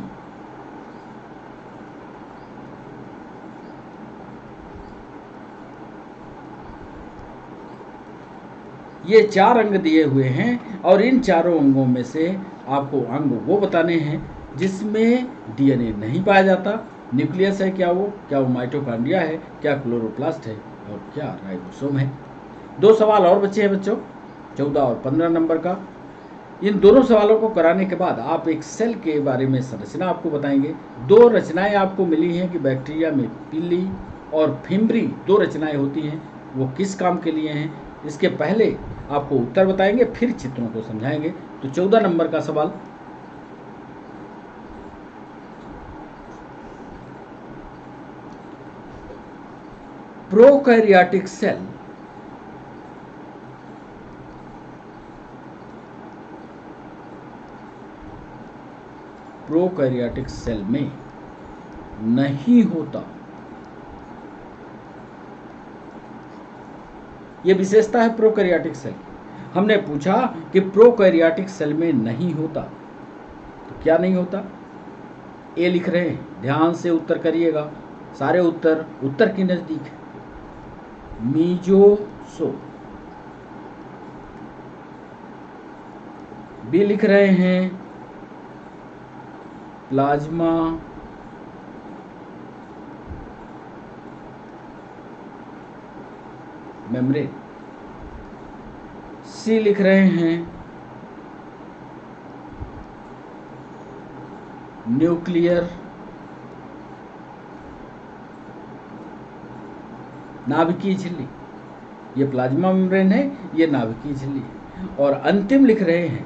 ये 4 अंग दिए हुए हैं और इन चारों अंगों में से आपको अंग वो बताने हैं जिसमें डीएनए नहीं पाया जाता। न्यूक्लियस है क्या वो माइटोकॉन्ड्रिया है, क्या क्लोरोप्लास्ट है और क्या राइबोसोम है। 2 सवाल और बचे हैं बच्चों, 14 और 15 नंबर का। इन दोनों सवालों को कराने के बाद आप एक सेल के बारे में संरचना आपको बताएंगे। 2 रचनाएं आपको मिली हैं कि बैक्टीरिया में पिली और फिम्ब्री 2 रचनाएं होती हैं, वो किस काम के लिए हैं। इसके पहले आपको उत्तर बताएंगे, फिर चित्रों को समझाएंगे। तो 14 नंबर का सवाल, प्रोकैरियोटिक सेल प्रोकैरियोटिक सेल में नहीं होता। ये विशेषता है प्रोकैरियोटिक सेल की। हमने पूछा कि प्रोकैरियोटिक सेल में नहीं होता, तो क्या नहीं होता। ए लिख रहे हैं, ध्यान से उत्तर करिएगा, सारे उत्तर के नजदीक है। मीजोसोम। बी लिख रहे हैं प्लाज्मा मेम्ब्रेन। सी लिख रहे हैं न्यूक्लियर नाभिकीय झिल्ली। ये प्लाज्मा मेम्ब्रेन है, ये नाभिकीय झिल्ली है। और अंतिम लिख रहे हैं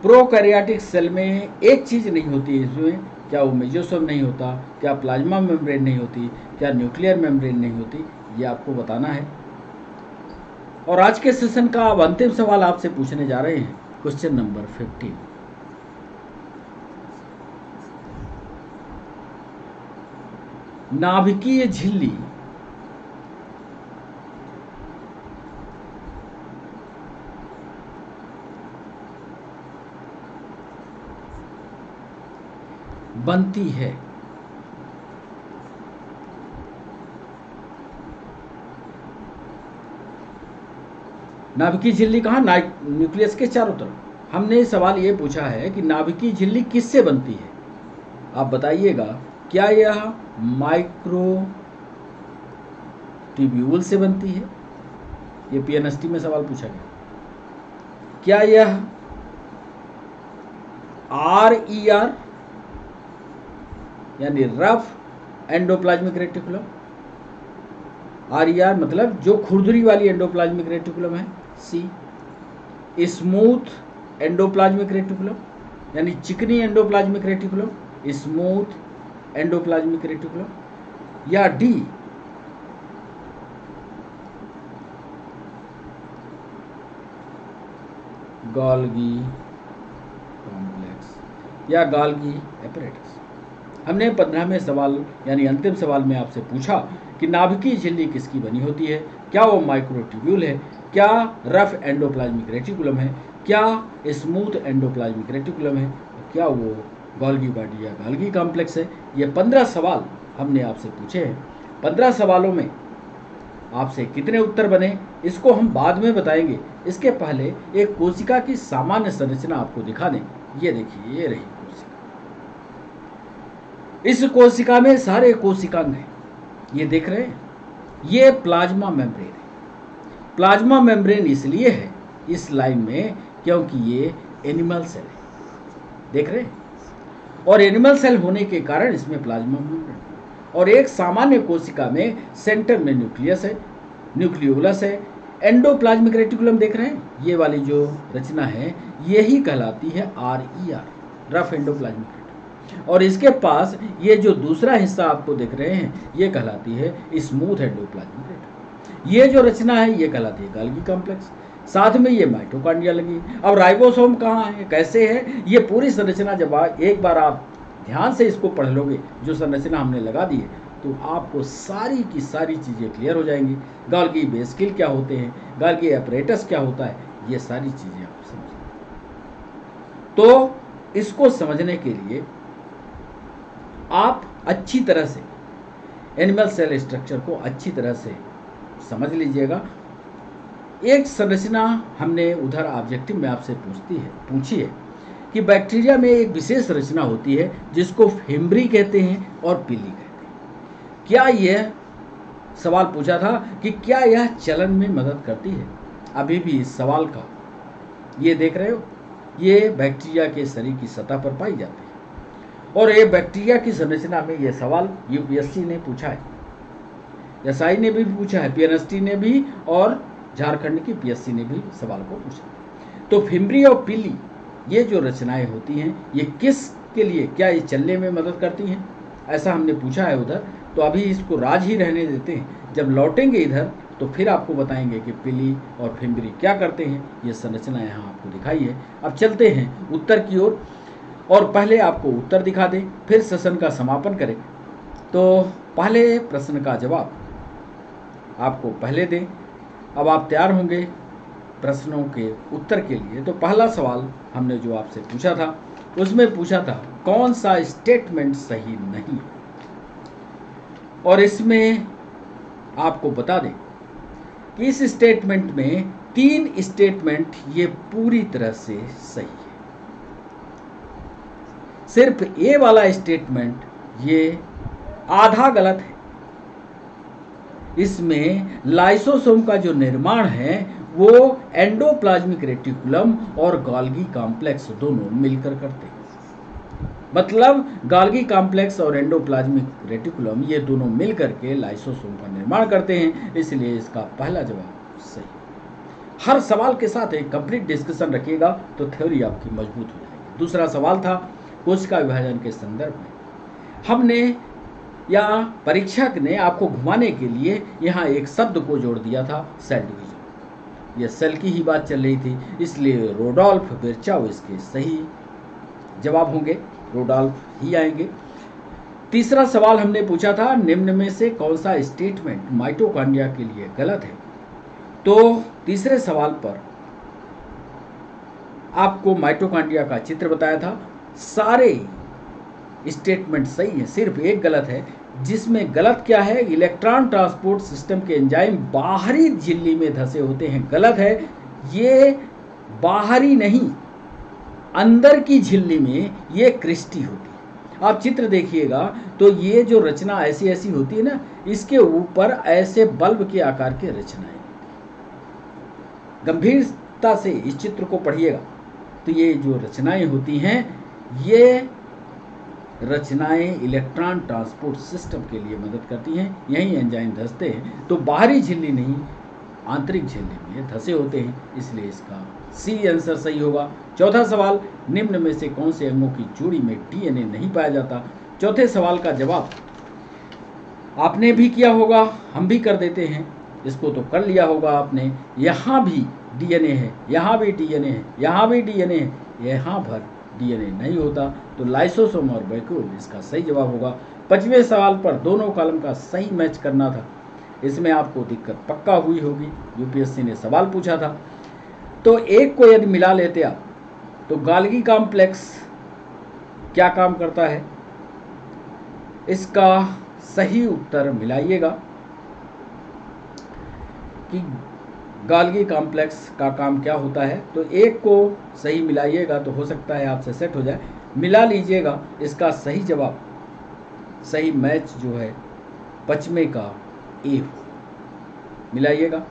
प्रोकैरियोटिक सेल में एक चीज नहीं होती है इसमें, क्या वो मेजोसोम नहीं होता, क्या प्लाज्मा मेम्ब्रेन नहीं होती, क्या न्यूक्लियर मेम्ब्रेन नहीं होती, ये आपको बताना है। और आज के सेशन का अब अंतिम सवाल आपसे पूछने जा रहे हैं, क्वेश्चन नंबर 15। नाभिकीय झिल्ली बनती है नाभिकीय झिल्ली कहाँ, न्यूक्लियस के चारों तरफ। हमने सवाल ये पूछा है कि नाभिकीय झिल्ली किससे बनती है, आप बताइएगा। क्या यह माइक्रो ट्यूब्यूल से बनती है, ये पीएनएसटी में सवाल पूछा गया। क्या यह RER यानी रफ एंडोप्लाज्मिक रेटिकुलम, RER मतलब जो खुरदुरी वाली एंडोप्लाज्मिक रेटिकुलम है। सी स्मूथ एंडोप्लाज्मिक रेटिकुलम यानी चिकनी endoplasmic reticulum, smooth endoplasmic reticulum. या डी गोल्गी कॉम्प्लेक्स या गोल्गी एपरेटस। हमने 15वें सवाल यानी अंतिम सवाल में आपसे पूछा कि नाभिकीय झिल्ली किसकी बनी होती है, क्या वो माइक्रोट्यूब्यूल है, क्या रफ एंडोप्लाज्मिक रेटिकुलम है, क्या स्मूथ एंडोप्लाज्मिक रेटिकुलम है, क्या वो गोल्गी बॉडी या गोल्गी कॉम्प्लेक्स है। ये 15 सवाल हमने आपसे पूछे हैं। 15 सवालों में आपसे कितने उत्तर बने इसको हम बाद में बताएंगे। इसके पहले एक कोशिका की सामान्य संरचना आपको दिखा दें। ये देखिए, ये रही कोशिका। इस कोशिका में सारे कोशिकांग हैं, ये देख रहे हैं। ये प्लाज्मा मेम्ब्रेन है। प्लाज्मा मेम्ब्रेन इसलिए है इस लाइन में क्योंकि ये एनिमल सेल है, देख रहे हैं। और एनिमल सेल होने के कारण इसमें प्लाज्मा मेम्ब्रेन। और एक सामान्य कोशिका में सेंटर में न्यूक्लियस है, न्यूक्लियोलस है, एंडोप्लाज्मिक रेटिकुलम देख रहे हैं। ये वाली जो रचना है यही कहलाती है RER, रफ एंडोप्लाज्मिक रेटिकुलम। और इसके पास ये जो दूसरा हिस्सा आपको देख रहे हैं ये कहलाती है स्मूथ एंडोप्लाज्मिक रेटिकुलम। ये जो रचना है ये कहलाती है गोल्गी कॉम्प्लेक्स। साथ में ये माइटोकॉन्ड्रिया लगी। अब राइबोसोम कहाँ है, कैसे है, ये पूरी संरचना जब एक बार आप ध्यान से इसको पढ़ लोगे, जो संरचना हमने लगा दी है, तो आपको सारी की सारी चीज़ें क्लियर हो जाएंगी। गोल्गी वेसिकल क्या होते हैं, गोल्गी एपरेटस क्या होता है, ये सारी चीज़ें आप समझेंगे। तो इसको समझने के लिए आप अच्छी तरह से एनिमल सेल स्ट्रक्चर को अच्छी तरह से समझ लीजिएगा। एक संरचना हमने उधर ऑब्जेक्टिव में आपसे पूछी है कि बैक्टीरिया में एक विशेष रचना होती है जिसको फेम्ब्री कहते हैं और पिली कहते हैं। क्या यह सवाल पूछा था कि क्या यह चलन में मदद करती है? अभी भी इस सवाल का ये देख रहे हो, ये बैक्टीरिया के शरीर की सतह पर पाई जाती है। और ये बैक्टीरिया की संरचना में ये सवाल UPSC ने पूछा है, SI ने भी पूछा है, PNST ने भी, और झारखंड की PSC ने भी सवाल को पूछा। तो फेम्ब्री और पिली ये जो रचनाएं होती हैं ये किस के लिए, क्या ये चलने में मदद करती हैं, ऐसा हमने पूछा है उधर। तो अभी इसको राज ही रहने देते हैं। जब लौटेंगे इधर तो फिर आपको बताएंगे कि पिली और फेम्ब्री क्या करते हैं। ये संरचना यहाँ आपको दिखाई है। अब चलते हैं उत्तर की ओर, और पहले आपको उत्तर दिखा दें फिर सेशन का समापन करें। तो पहले प्रश्न का जवाब आपको पहले दें। अब आप तैयार होंगे प्रश्नों के उत्तर के लिए। तो पहला सवाल हमने जो आपसे पूछा था उसमें पूछा था कौन सा स्टेटमेंट सही नहीं है, और इसमें आपको बता दें कि इस स्टेटमेंट में 3 स्टेटमेंट ये पूरी तरह से सही है। सिर्फ ए वाला स्टेटमेंट ये आधा गलत है। इसमें लाइसोसोम का जो निर्माण है वो एंडोप्लाज्मिक रेटिकुलम और गोल्गी कॉम्प्लेक्स दोनों मिलकर करते हैं। मतलब गोल्गी कॉम्प्लेक्स और एंडोप्लाज्मिक रेटिकुलम ये दोनों मिलकर के लाइसोसोम का निर्माण करते हैं। इसलिए इसका पहला जवाब सही। हर सवाल के साथ एक कंप्लीट डिस्कशन रखिएगा तो थ्योरी आपकी मजबूत हो जाएगी। दूसरा सवाल था कोशिका विभाजन के संदर्भ में। हमने या परीक्षक ने आपको घुमाने के लिए यहाँ एक शब्द को जोड़ दिया था, सेल डिवीजन। यह सेल की ही बात चल रही थी, इसलिए रोडोल्फ विर्चाउ इसके सही जवाब होंगे, रोडोल्फ ही आएंगे। तीसरा सवाल हमने पूछा था निम्न में से कौन सा स्टेटमेंट माइटोकॉन्ड्रिया के लिए गलत है। तो तीसरे सवाल पर आपको माइटोकॉन्ड्रिया का चित्र बताया था। सारे स्टेटमेंट सही है, सिर्फ एक गलत है। जिसमें गलत क्या है, इलेक्ट्रॉन ट्रांसपोर्ट सिस्टम के एंजाइम बाहरी झिल्ली में धंसे होते हैं, गलत है। ये बाहरी नहीं, अंदर की झिल्ली में ये क्रिस्टी होती है। आप चित्र देखिएगा तो ये जो रचना ऐसी ऐसी होती है ना, इसके ऊपर ऐसे बल्ब के आकार के रचनाएं। गंभीरता से इस चित्र को पढ़िएगा तो ये जो रचनाएं होती हैं ये रचनाएं इलेक्ट्रॉन ट्रांसपोर्ट सिस्टम के लिए मदद करती हैं। यही एंजाइम धंसते हैं, तो बाहरी झिल्ली नहीं आंतरिक झिल्ली में धंसे होते हैं, इसलिए इसका सी आंसर सही होगा। चौथा सवाल निम्न में से कौन से अंगों की जोड़ी में डीएनए नहीं पाया जाता। चौथे सवाल का जवाब आपने भी किया होगा, हम भी कर देते हैं, इसको तो कर लिया होगा आपने। यहाँ भी डीएनए है, यहाँ भी डीएनए है, यहाँ भी डीएनए है, यहाँ पर डीएनए नहीं होता, तो लाइसोसोम और वैक्यूल इसका सही जवाब होगा। 5वें सवाल पर दोनों कॉलम का सही मैच करना था। इसमें आपको दिक्कत पक्का हुई होगी, यूपीएससी ने सवाल पूछा था। तो एक को यदि मिला लेते आप, तो गाल्गी कॉम्प्लेक्स क्या काम करता है, इसका सही उत्तर मिलाइएगा कि गाल्गी कॉम्प्लेक्स का काम क्या होता है। तो एक को सही मिलाइएगा तो हो सकता है आपसे सेट हो जाए, मिला लीजिएगा। इसका सही जवाब, सही मैच जो है 5वें का ए, मिलाइएगा।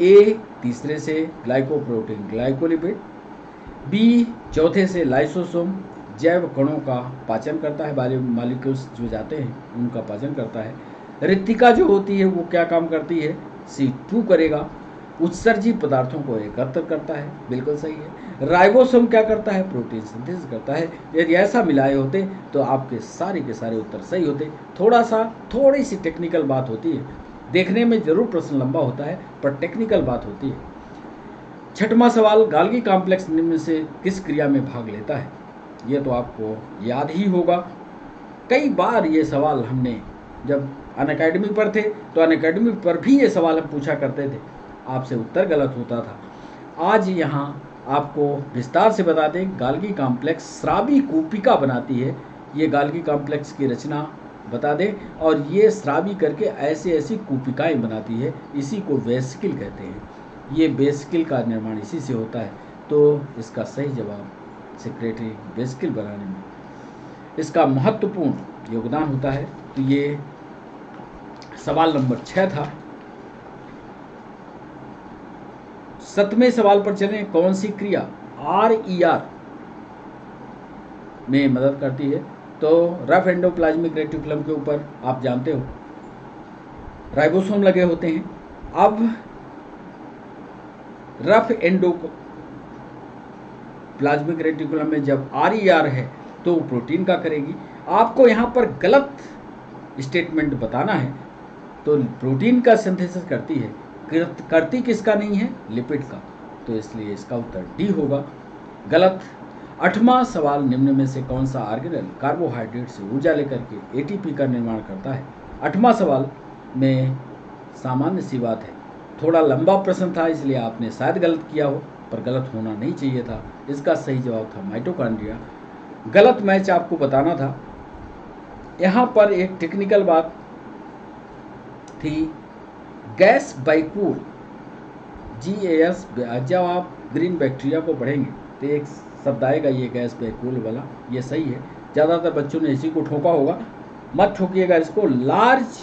ए तीसरे से ग्लाइकोप्रोटीन ग्लाइकोलिपिड, बी चौथे से लाइसोसोम जैव कणों का पाचन करता है, बायो मॉलिक्यूल्स जो जाते हैं उनका पाचन करता है। रिक्तिका जो होती है वो क्या काम करती है, C2 करेगा। उत्सर्जी पदार्थों को एकत्र करता है, बिल्कुल सही है। राइबोसोम क्या करता है, प्रोटीन सिंथेसिस करता है। यदि ऐसा मिलाए होते तो आपके सारे के सारे उत्तर सही होते। थोड़ी सी टेक्निकल बात होती है, देखने में जरूर प्रश्न लंबा होता है पर टेक्निकल बात होती है। 6वां सवाल, गाल्गी कॉम्प्लेक्स निम्न में से किस क्रिया में भाग लेता है, ये तो आपको याद ही होगा। कई बार ये सवाल हमने जब अनअकैडमी पर थे तो अनअकैडमी पर भी ये सवाल हम पूछा करते थे, आपसे उत्तर गलत होता था। आज यहाँ आपको विस्तार से बता दें, गाल्गी कॉम्प्लेक्स स्रावी कूपिका बनाती है। ये गाल्गी कॉम्प्लेक्स की रचना बता दें, और ये स्रावी करके ऐसी कूपिकाएं बनाती है, इसी को वेसिकल कहते हैं। ये वेसिकल का निर्माण इसी से होता है। तो इसका सही जवाब सेक्रेटरी वेसिकल बनाने में इसका महत्वपूर्ण योगदान होता है। तो ये सवाल नंबर 6 था। 7वें सवाल पर चलें, कौन सी क्रिया RER में मदद करती है। तो रफ एंडोप्लाज्मिक रेटिकुलम के ऊपर आप जानते हो राइबोसोम लगे होते हैं। अब रफ एंडोप्लाज्मिक रेटिकुलम में जब RER है तो प्रोटीन का करेगी। आपको यहाँ पर गलत स्टेटमेंट बताना है। तो प्रोटीन का सिंथेसिस करती है, करती किसका नहीं है, लिपिड का। तो इसलिए इसका उत्तर डी होगा, गलत। 8वां सवाल, निम्न में से कौन सा ऑर्गेनेल कार्बोहाइड्रेट से ऊर्जा लेकर के ATP का निर्माण करता है। 8वां सवाल में सामान्य सी बात है, थोड़ा लंबा प्रश्न था इसलिए आपने शायद गलत किया हो, पर गलत होना नहीं चाहिए था। इसका सही जवाब था माइटोकॉन्ड्रिया। गलत मैच आपको बताना था। यहाँ पर एक टेक्निकल बात थी, गैस बैक्यूल GAS। जब आप ग्रीन बैक्टीरिया को पढ़ेंगे तो एक शब्द आएगा ये गैस बैक्यूल वाला, ये सही है। ज़्यादातर बच्चों ने इसी को ठोका होगा, मत ठोकिएगा इसको। लार्ज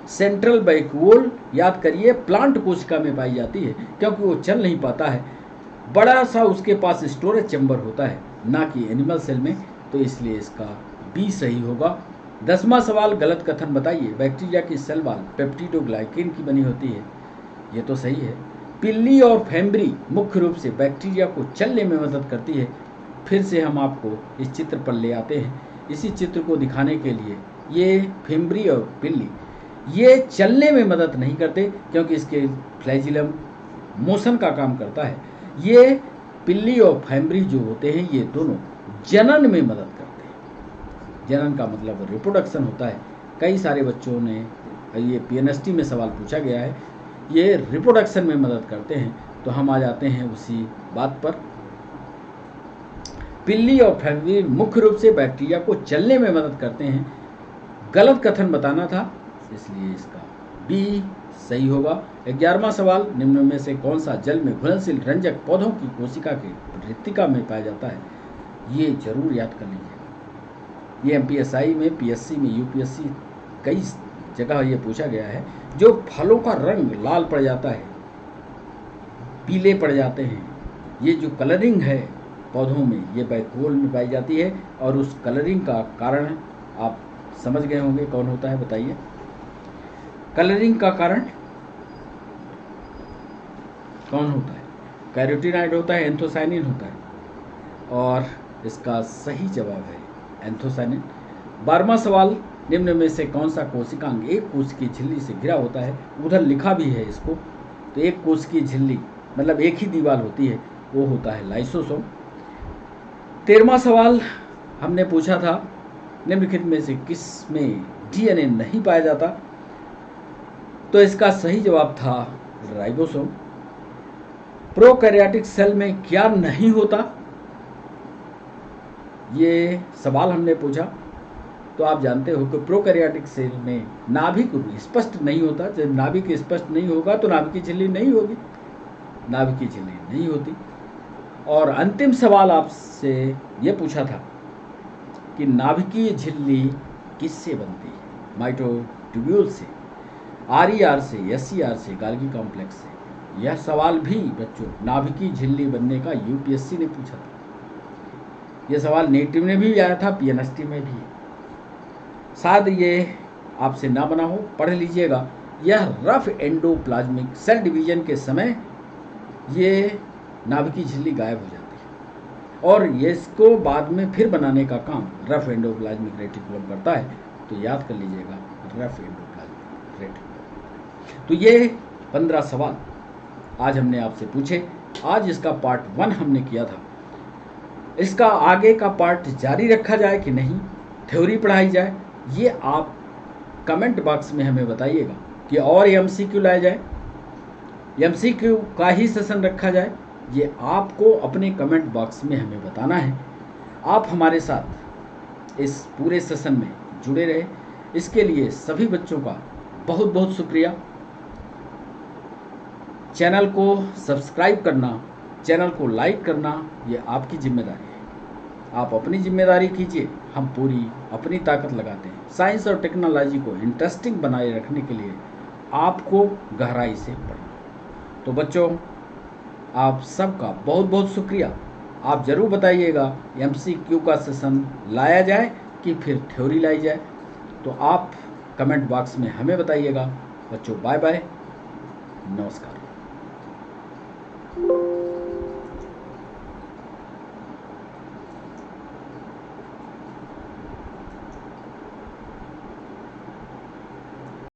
सेंट्रल बैक्यूल याद करिए, प्लांट कोशिका में पाई जाती है क्योंकि वो चल नहीं पाता है, बड़ा सा उसके पास स्टोरेज चैम्बर होता है, ना कि एनिमल सेल में। तो इसलिए इसका बी सही होगा। 10वां सवाल, गलत कथन बताइए। बैक्टीरिया की सेल वॉल पेप्टिडोग्लाइकेन की बनी होती है, ये तो सही है। पिल्ली और फेम्ब्री मुख्य रूप से बैक्टीरिया को चलने में मदद करती है। फिर से हम आपको इस चित्र पर ले आते हैं, इसी चित्र को दिखाने के लिए। ये फेम्ब्री और पिल्ली ये चलने में मदद नहीं करते क्योंकि इसके फ्लैजिलम मोशन का काम करता है। ये पिल्ली और फेम्ब्री जो होते हैं ये दोनों जनन में मदद करते हैं। जनन का मतलब रिप्रोडक्शन होता है। कई सारे बच्चों ने, ये PNST में सवाल पूछा गया है, ये रिप्रोडक्शन में मदद करते हैं। तो हम आ जाते हैं उसी बात पर। पिल्ली और फेम्ब्री मुख्य रूप से बैक्टीरिया को चलने में मदद करते हैं। गलत कथन बताना था, इसलिए इसका बी सही होगा। 11वां सवाल, निम्न में से कौन सा जल में घुलनशील रंजक पौधों की कोशिका की रिक्तिका में पाया जाता है। ये जरूर याद कर लीजिए। ये MPSI में, PSC में, UPSC कई जगह ये पूछा गया है। जो फलों का रंग लाल पड़ जाता है, पीले पड़ जाते हैं, ये जो कलरिंग है पौधों में, ये बैक्यूल में पाई जाती है। और उस कलरिंग का कारण आप समझ गए होंगे कौन होता है, बताइए। कलरिंग का कारण कौन होता है, कैरोटीनॉइड होता है, एंथोसाइनिन होता है, और इसका सही जवाब है एंथोसाइनिन। 12वां सवाल, निम्न में से कौन सा कोशिकांग एक कोश की झिल्ली से घिरा होता है। उधर लिखा भी है इसको, तो एक कोश की झिल्ली मतलब एक ही दीवार होती है, वो होता है लाइसोसोम। 13वां सवाल हमने पूछा था, निम्नलिखित में से किस में डीएनए नहीं पाया जाता? तो इसका सही जवाब था राइबोसोम। प्रोकैरियोटिक सेल में क्या नहीं होता, ये सवाल हमने पूछा। तो आप जानते हो कि प्रोकैरियोटिक सेल में नाभिक स्पष्ट नहीं होता। जब नाभिक स्पष्ट नहीं होगा तो नाभिकीय झिल्ली नहीं होगी, नाभिकीय झिल्ली नहीं होती। और अंतिम सवाल आपसे ये पूछा था कि नाभिकीय झिल्ली किससे बनती है? माइटोट्यूब्यूल से, आरईआर से, एसईआर से, गाल्गी कॉम्प्लेक्स से। यह सवाल भी बच्चों नाभिकीय झिल्ली बनने का यूपीएससी ने पूछा था। यह सवाल नेटिव में भी आया था, पीएनएसटी में भी। शायद ये आपसे ना बना हो, पढ़ लीजिएगा। यह रफ एंडोप्लाज्मिक सेल डिवीजन के समय ये नाभिकीय झिल्ली गायब हो जाती है और ये इसको बाद में फिर बनाने का काम रफ एंडोप्लाज्मिक रेटिकुलम करता है। तो याद कर लीजिएगा, रफ एंडोप्लाज्मिक रेटिकुलम। तो ये 15 सवाल आज हमने आपसे पूछे। आज इसका पार्ट 1 हमने किया था। इसका आगे का पार्ट जारी रखा जाए कि नहीं, थ्योरी पढ़ाई जाए, ये आप कमेंट बॉक्स में हमें बताइएगा कि और एमसीक्यू लाया जाए, एमसीक्यू का ही सेशन रखा जाए। ये आपको अपने कमेंट बॉक्स में हमें बताना है। आप हमारे साथ इस पूरे सेशन में जुड़े रहे, इसके लिए सभी बच्चों का बहुत बहुत शुक्रिया। चैनल को सब्सक्राइब करना, चैनल को लाइक करना, ये आपकी जिम्मेदारी है। आप अपनी जिम्मेदारी कीजिए, हम पूरी अपनी ताकत लगाते हैं। साइंस और टेक्नोलॉजी को इंटरेस्टिंग बनाए रखने के लिए आपको गहराई से पढ़ना। तो बच्चों, आप सबका बहुत बहुत शुक्रिया। आप ज़रूर बताइएगा एमसीक्यू का सेशन लाया जाए कि फिर थ्योरी लाई जाए। तो आप कमेंट बॉक्स में हमें बताइएगा। बच्चों, बाय बाय, नमस्कार।